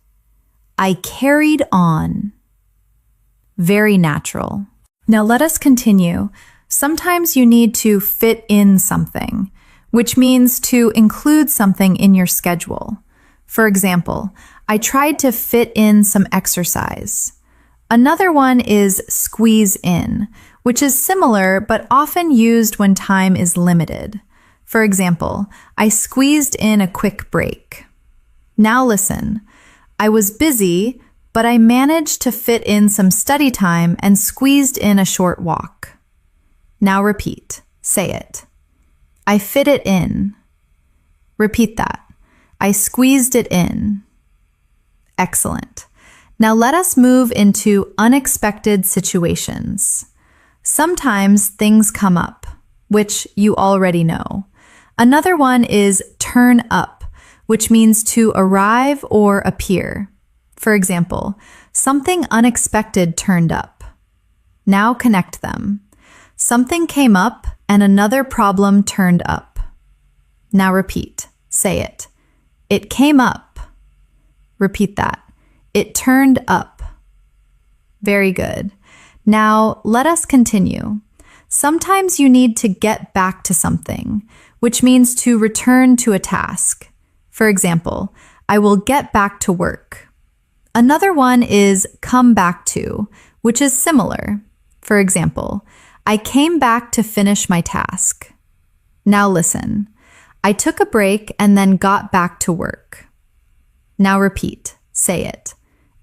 I carried on. Very natural. Now let us continue. Sometimes you need to fit in something, which means to include something in your schedule. For example, I tried to fit in some exercise. Another one is squeeze in, which is similar but often used when time is limited. For example, I squeezed in a quick break. Now listen, I was busy, but I managed to fit in some study time and squeezed in a short walk. Now repeat. Say it. I fit it in. Repeat that. I squeezed it in. Excellent. Now let us move into unexpected situations. Sometimes things come up, which you already know. Another one is turn up, which means to arrive or appear. For example, something unexpected turned up. Now connect them. Something came up and another problem turned up. Now repeat. Say it. It came up. Repeat that. It turned up. Very good. Now let us continue. Sometimes you need to get back to something, which means to return to a task. For example, I will get back to work. Another one is come back to, which is similar. For example, I came back to finish my task. Now listen. I took a break and then got back to work. Now repeat. Say it.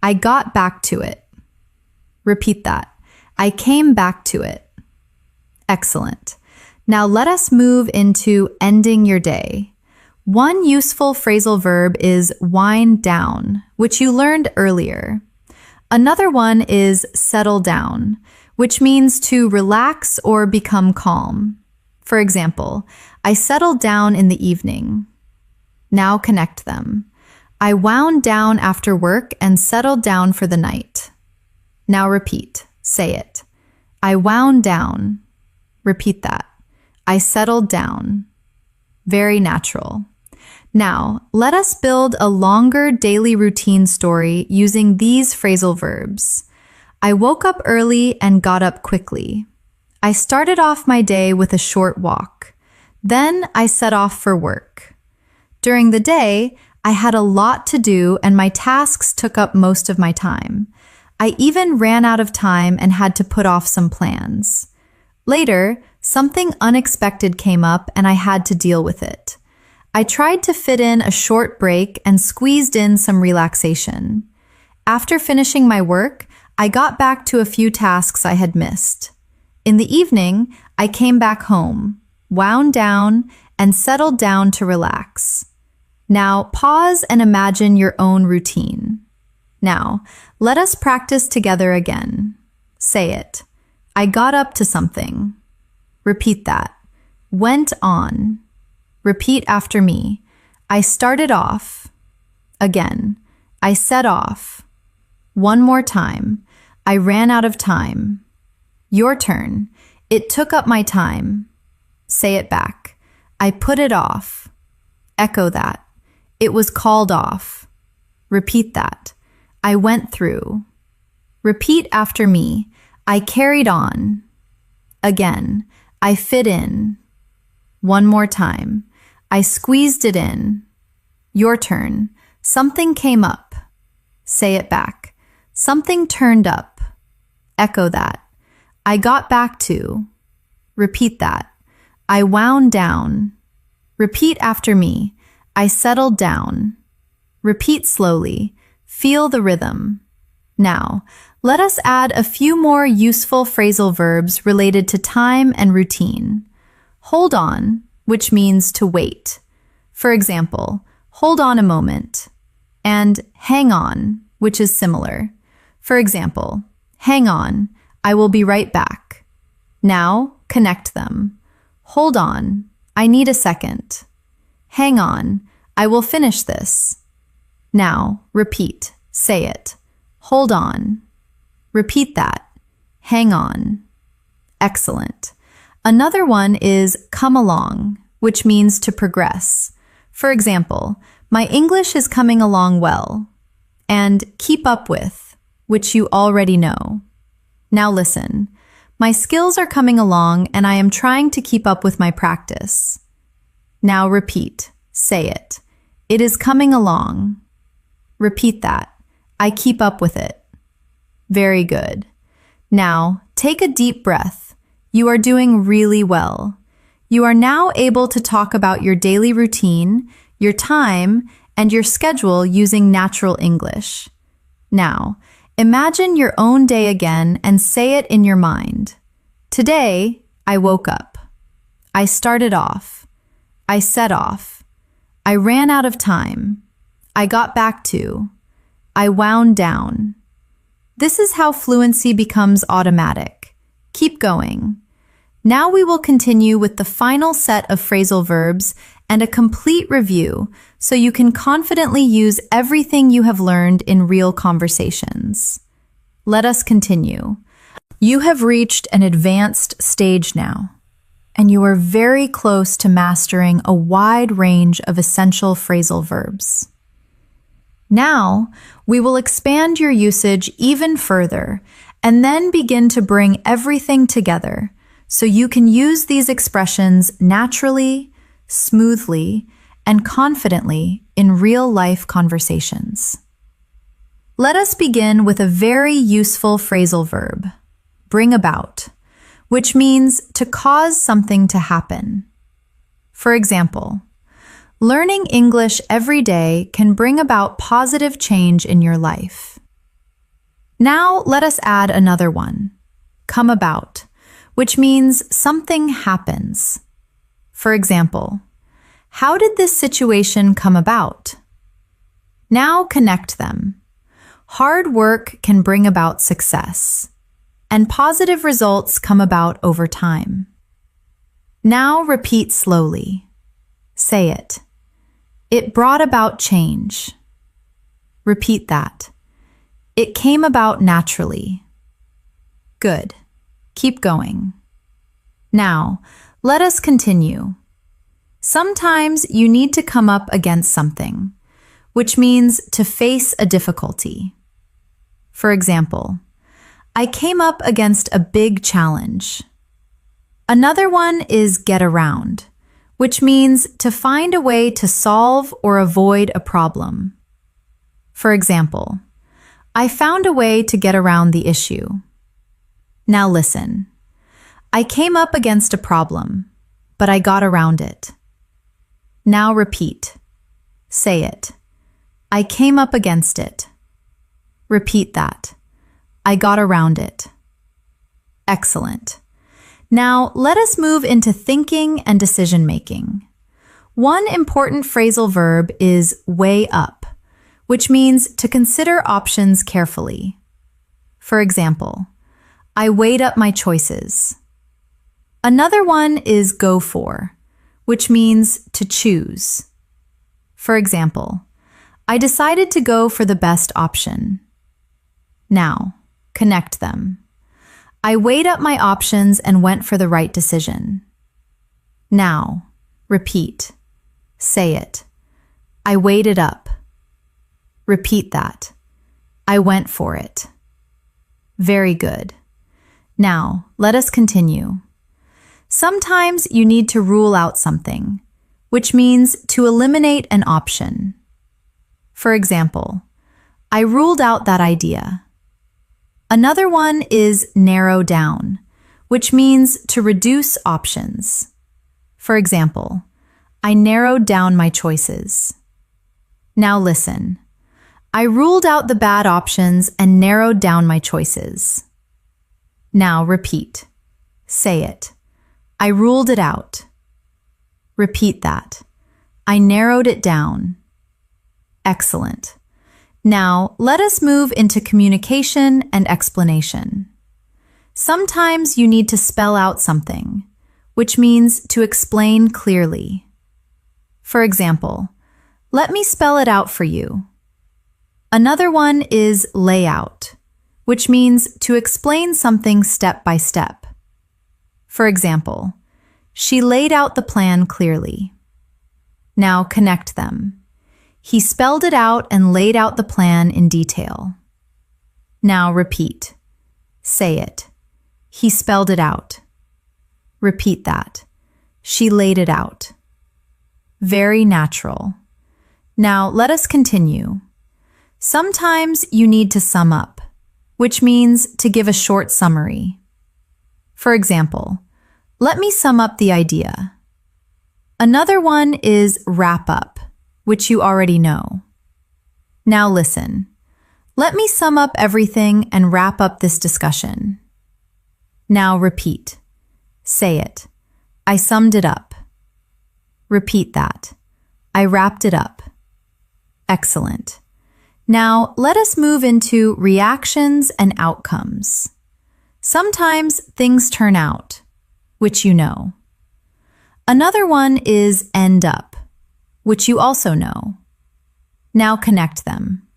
I got back to it. Repeat that. I came back to it. Excellent. Now let us move into ending your day. One useful phrasal verb is wind down, which you learned earlier. Another one is settle down, which means to relax or become calm. For example, I settled down in the evening. Now connect them. I wound down after work and settled down for the night. Now repeat. Say it. I wound down. Repeat that. I settled down. Very natural. Now, let us build a longer daily routine story using these phrasal verbs. I woke up early and got up quickly. I started off my day with a short walk. Then I set off for work. During the day, I had a lot to do and my tasks took up most of my time. I even ran out of time and had to put off some plans. Later, something unexpected came up and I had to deal with it. I tried to fit in a short break and squeezed in some relaxation. After finishing my work, I got back to a few tasks I had missed. In the evening, I came back home, wound down, and settled down to relax. Now pause and imagine your own routine. Now, let us practice together again. Say it. I got up to something. Repeat that. Went on. Repeat after me. I started off. Again. I set off. One more time. I ran out of time. Your turn. It took up my time. Say it back. I put it off. Echo that. It was called off. Repeat that. I went through. Repeat after me. I carried on. Again. I fit in. One more time. I squeezed it in. Your turn. Something came up. Say it back. Something turned up. Echo that. I got back to. Repeat that. I wound down. Repeat after me. I settled down. Repeat slowly. Feel the rhythm. Now, let us add a few more useful phrasal verbs related to time and routine. Hold on, which means to wait. For example, hold on a moment. And hang on, which is similar. For example, hang on, I will be right back. Now, connect them. Hold on, I need a second. Hang on, I will finish this. Now, repeat, say it. Hold on. Repeat that. Hang on. Excellent. Another one is come along, which means to progress. For example, My English is coming along well. And keep up with, which you already know. Now listen, my skills are coming along and I am trying to keep up with my practice. Now repeat, say it. It is coming along. Repeat that. I keep up with it. Very good. Now, take a deep breath. You are doing really well. You are now able to talk about your daily routine, your time, and your schedule using natural English. Now, imagine your own day again and say it in your mind. Today, I woke up. I started off. I set off. I ran out of time. I got back to. I wound down. This is how fluency becomes automatic. Keep going. Now we will continue with the final set of phrasal verbs and a complete review so you can confidently use everything you have learned in real conversations. Let us continue. You have reached an advanced stage now, and you are very close to mastering a wide range of essential phrasal verbs. Now, we will expand your usage even further and then begin to bring everything together so you can use these expressions naturally, smoothly, and confidently in real-life conversations. Let us begin with a very useful phrasal verb, bring about, which means to cause something to happen. For example, learning English every day can bring about positive change in your life. Now let us add another one, come about, which means something happens. For example, how did this situation come about? Now connect them. Hard work can bring about success, and positive results come about over time. Now repeat slowly. Say it. It brought about change. Repeat that. It came about naturally. Good. Keep going. Now, let us continue. Sometimes you need to come up against something, which means to face a difficulty. For example, I came up against a big challenge. Another one is get around, which means to find a way to solve or avoid a problem. For example, I found a way to get around the issue. Now listen. I came up against a problem, but I got around it. Now repeat. Say it. I came up against it. Repeat that. I got around it. Excellent. Now let us move into thinking and decision-making. One important phrasal verb is weigh up, which means to consider options carefully. For example, I weighed up my choices. Another one is go for, which means to choose. For example, I decided to go for the best option. Now, connect them. I weighed up my options and went for the right decision. Now, repeat. Say it. I weighed it up. Repeat that. I went for it. Very good. Now, let us continue. Sometimes you need to rule out something, which means to eliminate an option. For example, I ruled out that idea. Another one is narrow down, which means to reduce options. For example, I narrowed down my choices. Now listen. I ruled out the bad options and narrowed down my choices. Now repeat. Say it. I ruled it out. Repeat that. I narrowed it down. Excellent. Now, let us move into communication and explanation. Sometimes you need to spell out something, which means to explain clearly. For example, let me spell it out for you. Another one is layout, which means to explain something step by step. For example, she laid out the plan clearly. Now connect them. He spelled it out and laid out the plan in detail. Now repeat. Say it. He spelled it out. Repeat that. She laid it out. Very natural. Now let us continue. Sometimes you need to sum up, which means to give a short summary. For example, let me sum up the idea. Another one is wrap up, which you already know. Now listen. Let me sum up everything and wrap up this discussion. Now repeat. Say it. I summed it up. Repeat that. I wrapped it up. Excellent. Now let us move into reactions and outcomes. Sometimes things turn out, which you know. Another one is end up, which you also know. Now connect them.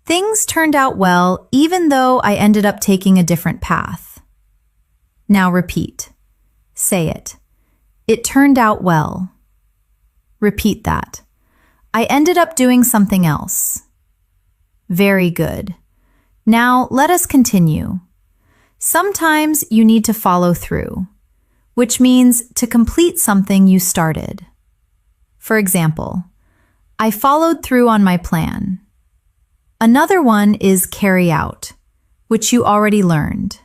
Things turned out well even though I ended up taking a different path. Now repeat. Say it. It turned out well. Repeat that. I ended up doing something else. Very good. Now let us continue. Sometimes you need to follow through, which means to complete something you started. For example, I followed through on my plan. Another one is carry out, which you already learned.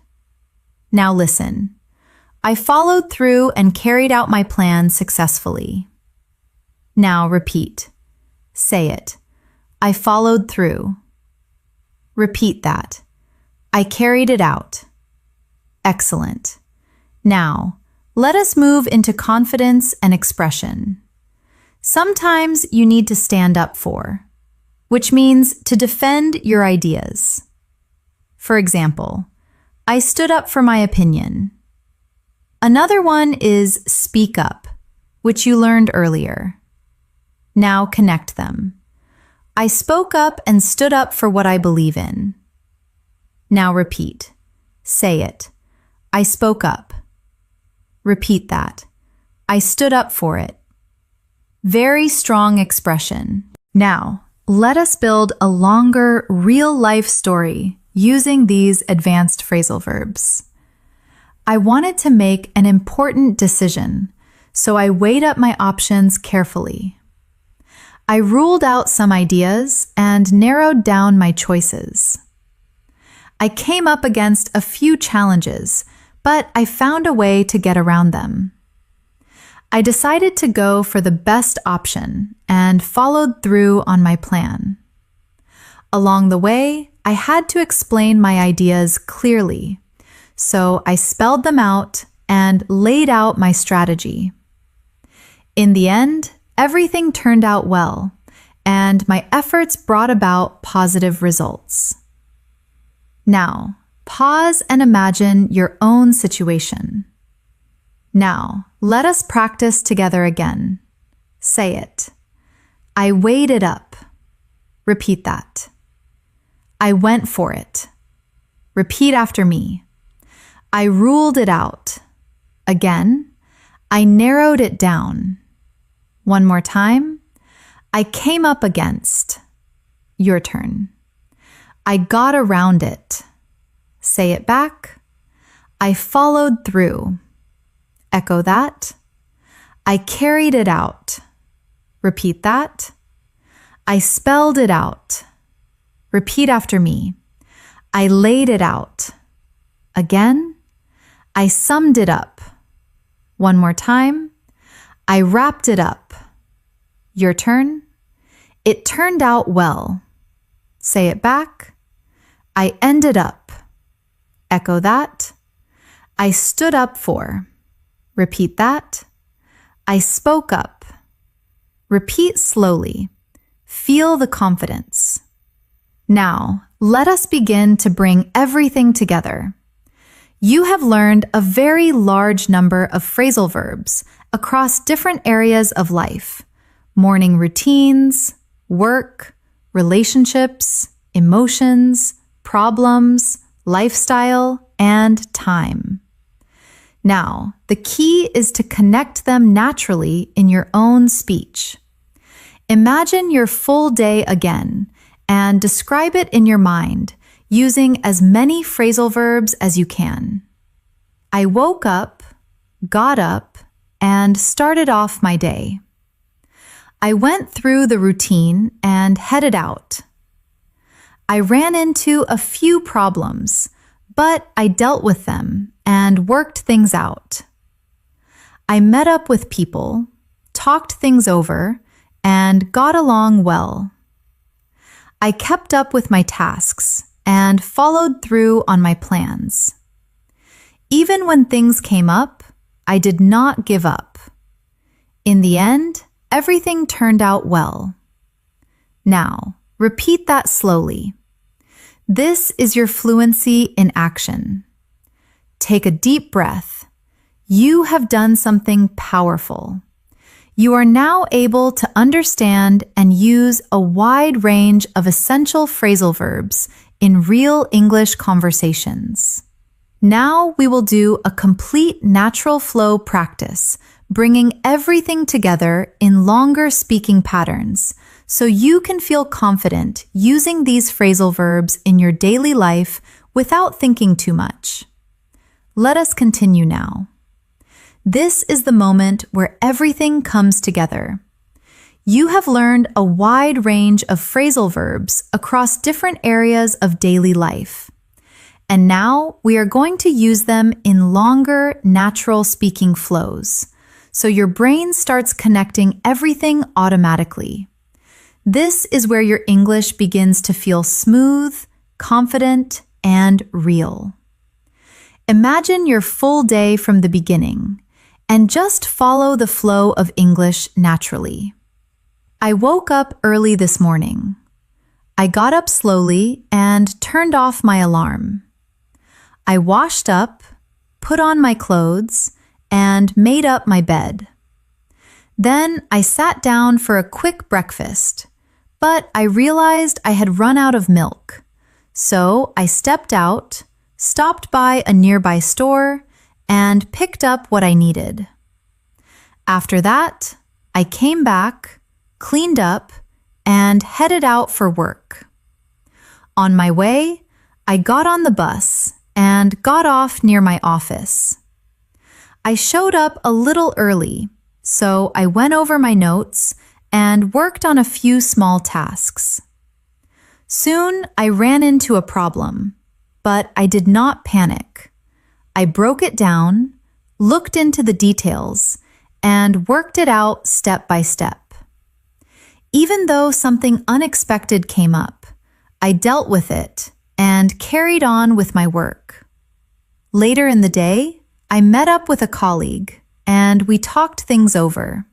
Now listen. I followed through and carried out my plan successfully. Now repeat. Say it. I followed through. Repeat that. I carried it out. Excellent. Now, let us move into confidence and expression. Sometimes you need to stand up for, which means to defend your ideas. For example, I stood up for my opinion. Another one is speak up, which you learned earlier. Now connect them. I spoke up and stood up for what I believe in. Now repeat. Say it. I spoke up. Repeat that. I stood up for it. Very strong expression. Now, let us build a longer, real-life story using these advanced phrasal verbs. I wanted to make an important decision, so I weighed up my options carefully. I ruled out some ideas and narrowed down my choices. I came up against a few challenges, but I found a way to get around them. I decided to go for the best option and followed through on my plan. Along the way, I had to explain my ideas clearly, so I spelled them out and laid out my strategy. In the end, everything turned out well, and my efforts brought about positive results. Now, pause and imagine your own situation. Now, let us practice together again. Say it. I weighed it up. Repeat that. I went for it. Repeat after me. I ruled it out. Again, I narrowed it down. One more time. I came up against. Your turn. I got around it. Say it back. I followed through. Echo that. I carried it out. Repeat that. I spelled it out. Repeat after me. I laid it out. Again. I summed it up. One more time. I wrapped it up. Your turn. It turned out well. Say it back. I ended up. Echo that. I stood up for. Repeat that. I spoke up. Repeat slowly. Feel the confidence. Now, let us begin to bring everything together. You have learned a very large number of phrasal verbs across different areas of life: morning routines, work, relationships, emotions, problems, lifestyle, and time. Now, the key is to connect them naturally in your own speech. Imagine your full day again and describe it in your mind using as many phrasal verbs as you can. I woke up, got up, and started off my day. I went through the routine and headed out. I ran into a few problems, but I dealt with them and worked things out. I met up with people, talked things over, and got along well. I kept up with my tasks and followed through on my plans. Even when things came up, I did not give up. In the end, everything turned out well. Now, repeat that slowly. This is your fluency in action. Take a deep breath. You have done something powerful. You are now able to understand and use a wide range of essential phrasal verbs in real English conversations. Now we will do a complete natural flow practice, bringing everything together in longer speaking patterns, so you can feel confident using these phrasal verbs in your daily life without thinking too much. Let us continue now. This is the moment where everything comes together. You have learned a wide range of phrasal verbs across different areas of daily life. And now we are going to use them in longer, natural speaking flows, so your brain starts connecting everything automatically. This is where your English begins to feel smooth, confident, and real. Imagine your full day from the beginning, and just follow the flow of English naturally. I woke up early this morning. I got up slowly and turned off my alarm. I washed up, put on my clothes, and made up my bed. Then I sat down for a quick breakfast, but I realized I had run out of milk. So I stepped out, stopped by a nearby store, and picked up what I needed. After that, I came back, cleaned up, and headed out for work. On my way, I got on the bus and got off near my office. I showed up a little early, so I went over my notes and worked on a few small tasks. Soon, I ran into a problem, but I did not panic. I broke it down, looked into the details, and worked it out step by step. Even though something unexpected came up, I dealt with it and carried on with my work. Later in the day, I met up with a colleague and we talked things over.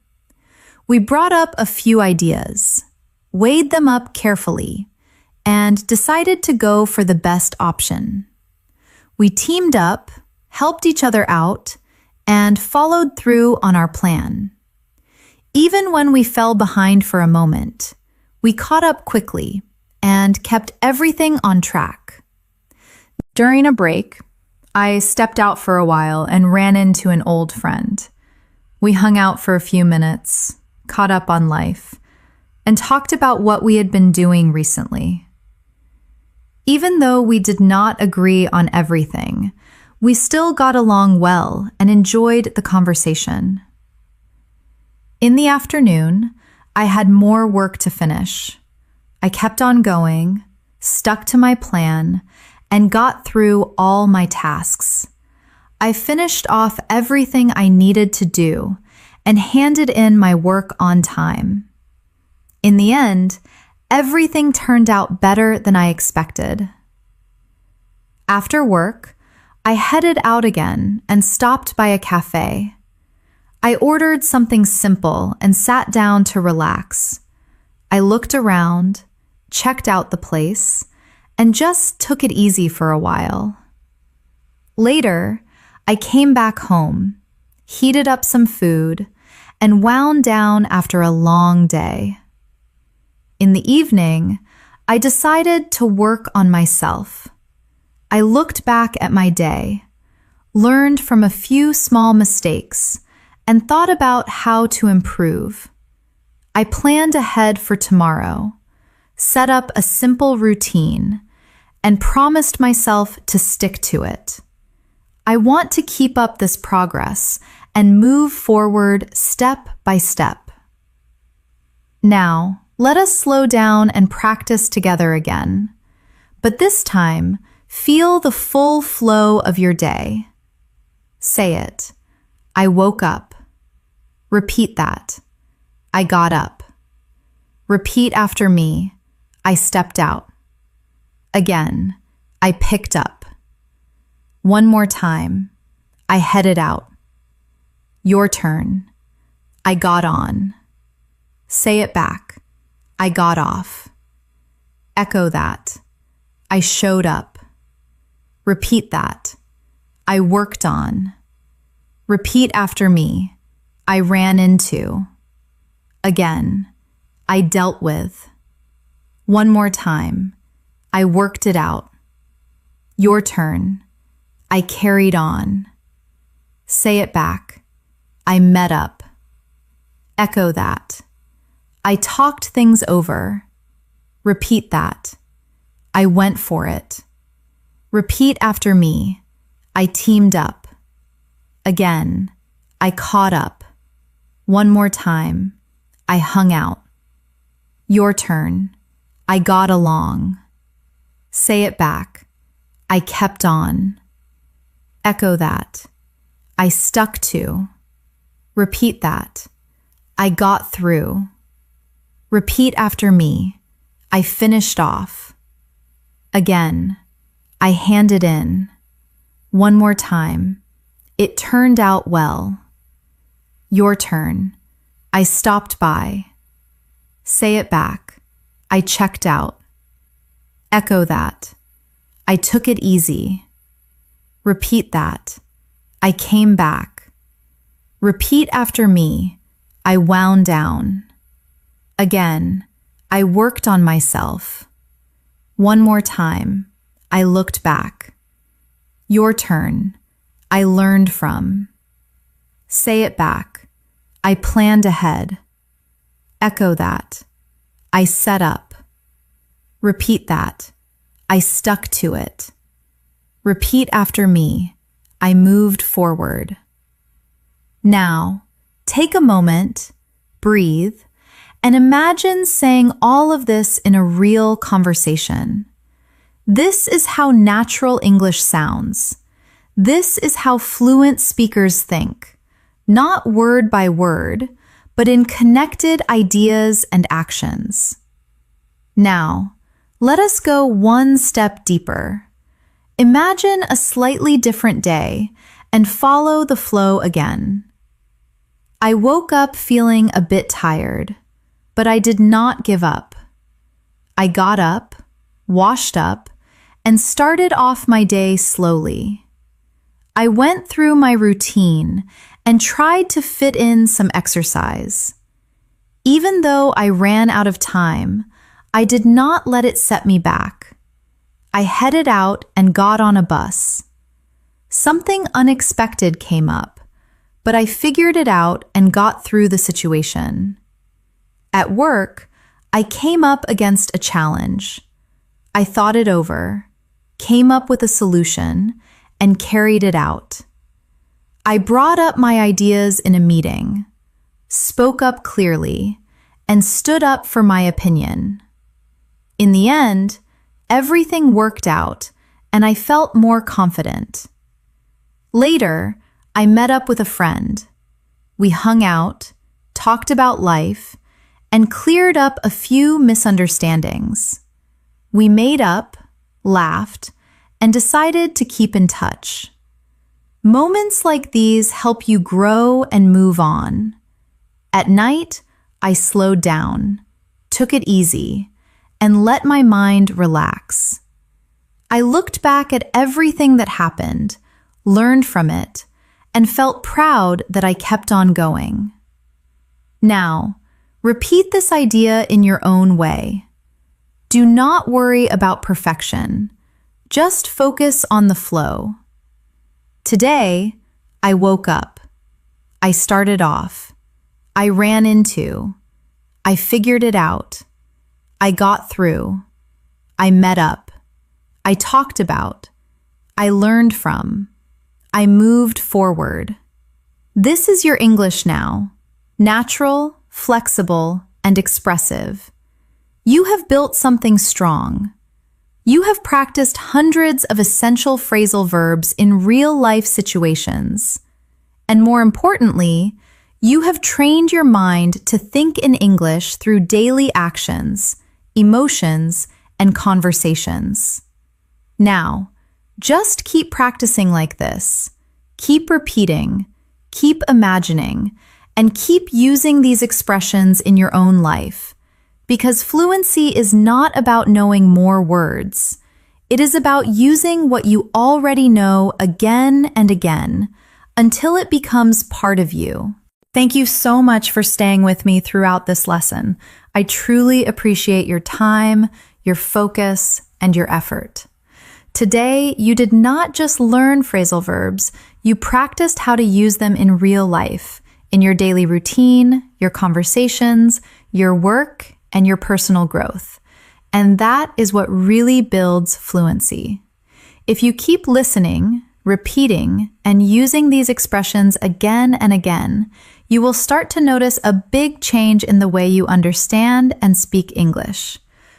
We brought up a few ideas, weighed them up carefully, and decided to go for the best option. We teamed up, helped each other out, and followed through on our plan. Even when we fell behind for a moment, we caught up quickly and kept everything on track. During a break, I stepped out for a while and ran into an old friend. We hung out for a few minutes, caught up on life, and talked about what we had been doing recently. Even though we did not agree on everything, we still got along well and enjoyed the conversation. In the afternoon, I had more work to finish. I kept on going, stuck to my plan, and got through all my tasks. I finished off everything I needed to do and handed in my work on time. In the end, everything turned out better than I expected. After work, I headed out again and stopped by a cafe. I ordered something simple and sat down to relax. I looked around, checked out the place, and just took it easy for a while. Later, I came back home, heated up some food, and wound down after a long day. In the evening, I decided to work on myself. I looked back at my day, learned from a few small mistakes, and thought about how to improve. I planned ahead for tomorrow, set up a simple routine, and promised myself to stick to it. I want to keep up this progress and move forward step by step. Now, let us slow down and practice together again. But this time, feel the full flow of your day. Say it. I woke up. Repeat that. I got up. Repeat after me. I stepped out. Again, I picked up. One more time. I headed out. Your turn. I got on. Say it back. I got off. Echo that. I showed up. Repeat that. I worked on. Repeat after me. I ran into. Again. I dealt with. One more time. I worked it out. Your turn. I carried on. Say it back. I met up. Echo that. I talked things over. Repeat that. I went for it. Repeat after me. I teamed up. Again. I caught up. One more time. I hung out. Your turn. I got along. Say it back. I kept on. Echo that. I stuck to. Repeat that. I got through. Repeat after me. I finished off. Again. I handed in. One more time. It turned out well. Your turn. I stopped by. Say it back. I checked out. Echo that. I took it easy. Repeat that. I came back. Repeat after me. I wound down. Again. I worked on myself. One more time. I looked back. Your turn. I learned from. Say it back. I planned ahead. Echo that. I set up. Repeat that. I stuck to it. Repeat after me. I moved forward. Now, take a moment, breathe, and imagine saying all of this in a real conversation. This is how natural English sounds. This is how fluent speakers think, not word by word, but in connected ideas and actions. Now, let us go one step deeper. Imagine a slightly different day and follow the flow again. I woke up feeling a bit tired, but I did not give up. I got up, washed up, and started off my day slowly. I went through my routine and tried to fit in some exercise. Even though I ran out of time, I did not let it set me back. I headed out and got on a bus. Something unexpected came up, but I figured it out and got through the situation. At work, I came up against a challenge. I thought it over, came up with a solution, and carried it out. I brought up my ideas in a meeting, spoke up clearly, and stood up for my opinion. In the end, everything worked out, and I felt more confident. Later, I met up with a friend. We hung out, talked about life, and cleared up a few misunderstandings. We made up, laughed, and decided to keep in touch. Moments like these help you grow and move on. At night, I slowed down, took it easy, and let my mind relax. I looked back at everything that happened, learned from it, and felt proud that I kept on going. Now, repeat this idea in your own way. Do not worry about perfection. Just focus on the flow. Today, I woke up. I started off. I ran into. I figured it out. I got through. I met up. I talked about. I learned from. I moved forward. This is your English now. Natural, flexible, and expressive. You have built something strong. You have practiced hundreds of essential phrasal verbs in real-life situations. And more importantly, you have trained your mind to think in English through daily actions, emotions, and conversations. Now, just keep practicing like this. Keep repeating, keep imagining, and keep using these expressions in your own life. Because fluency is not about knowing more words. It is about using what you already know again and again until it becomes part of you. Thank you so much for staying with me throughout this lesson. I truly appreciate your time, your focus, and your effort. Today, you did not just learn phrasal verbs, you practiced how to use them in real life, in your daily routine, your conversations, your work, and your personal growth. And that is what really builds fluency. If you keep listening, repeating, and using these expressions again and again, you will start to notice a big change in the way you understand and speak English.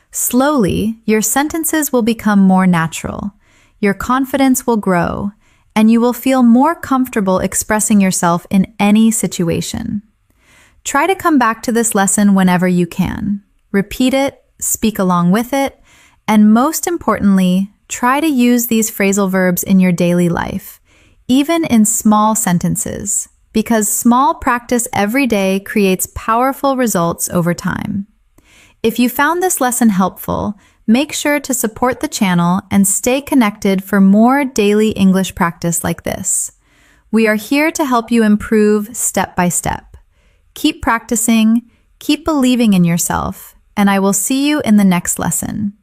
Slowly, your sentences will become more natural, your confidence will grow, and you will feel more comfortable expressing yourself in any situation. Try to come back to this lesson whenever you can. Repeat it, speak along with it, and most importantly, try to use these phrasal verbs in your daily life, even in small sentences, because small practice every day creates powerful results over time. If you found this lesson helpful, make sure to support the channel and stay connected for more daily English practice like this. We are here to help you improve step by step. Keep practicing, keep believing in yourself, and I will see you in the next lesson.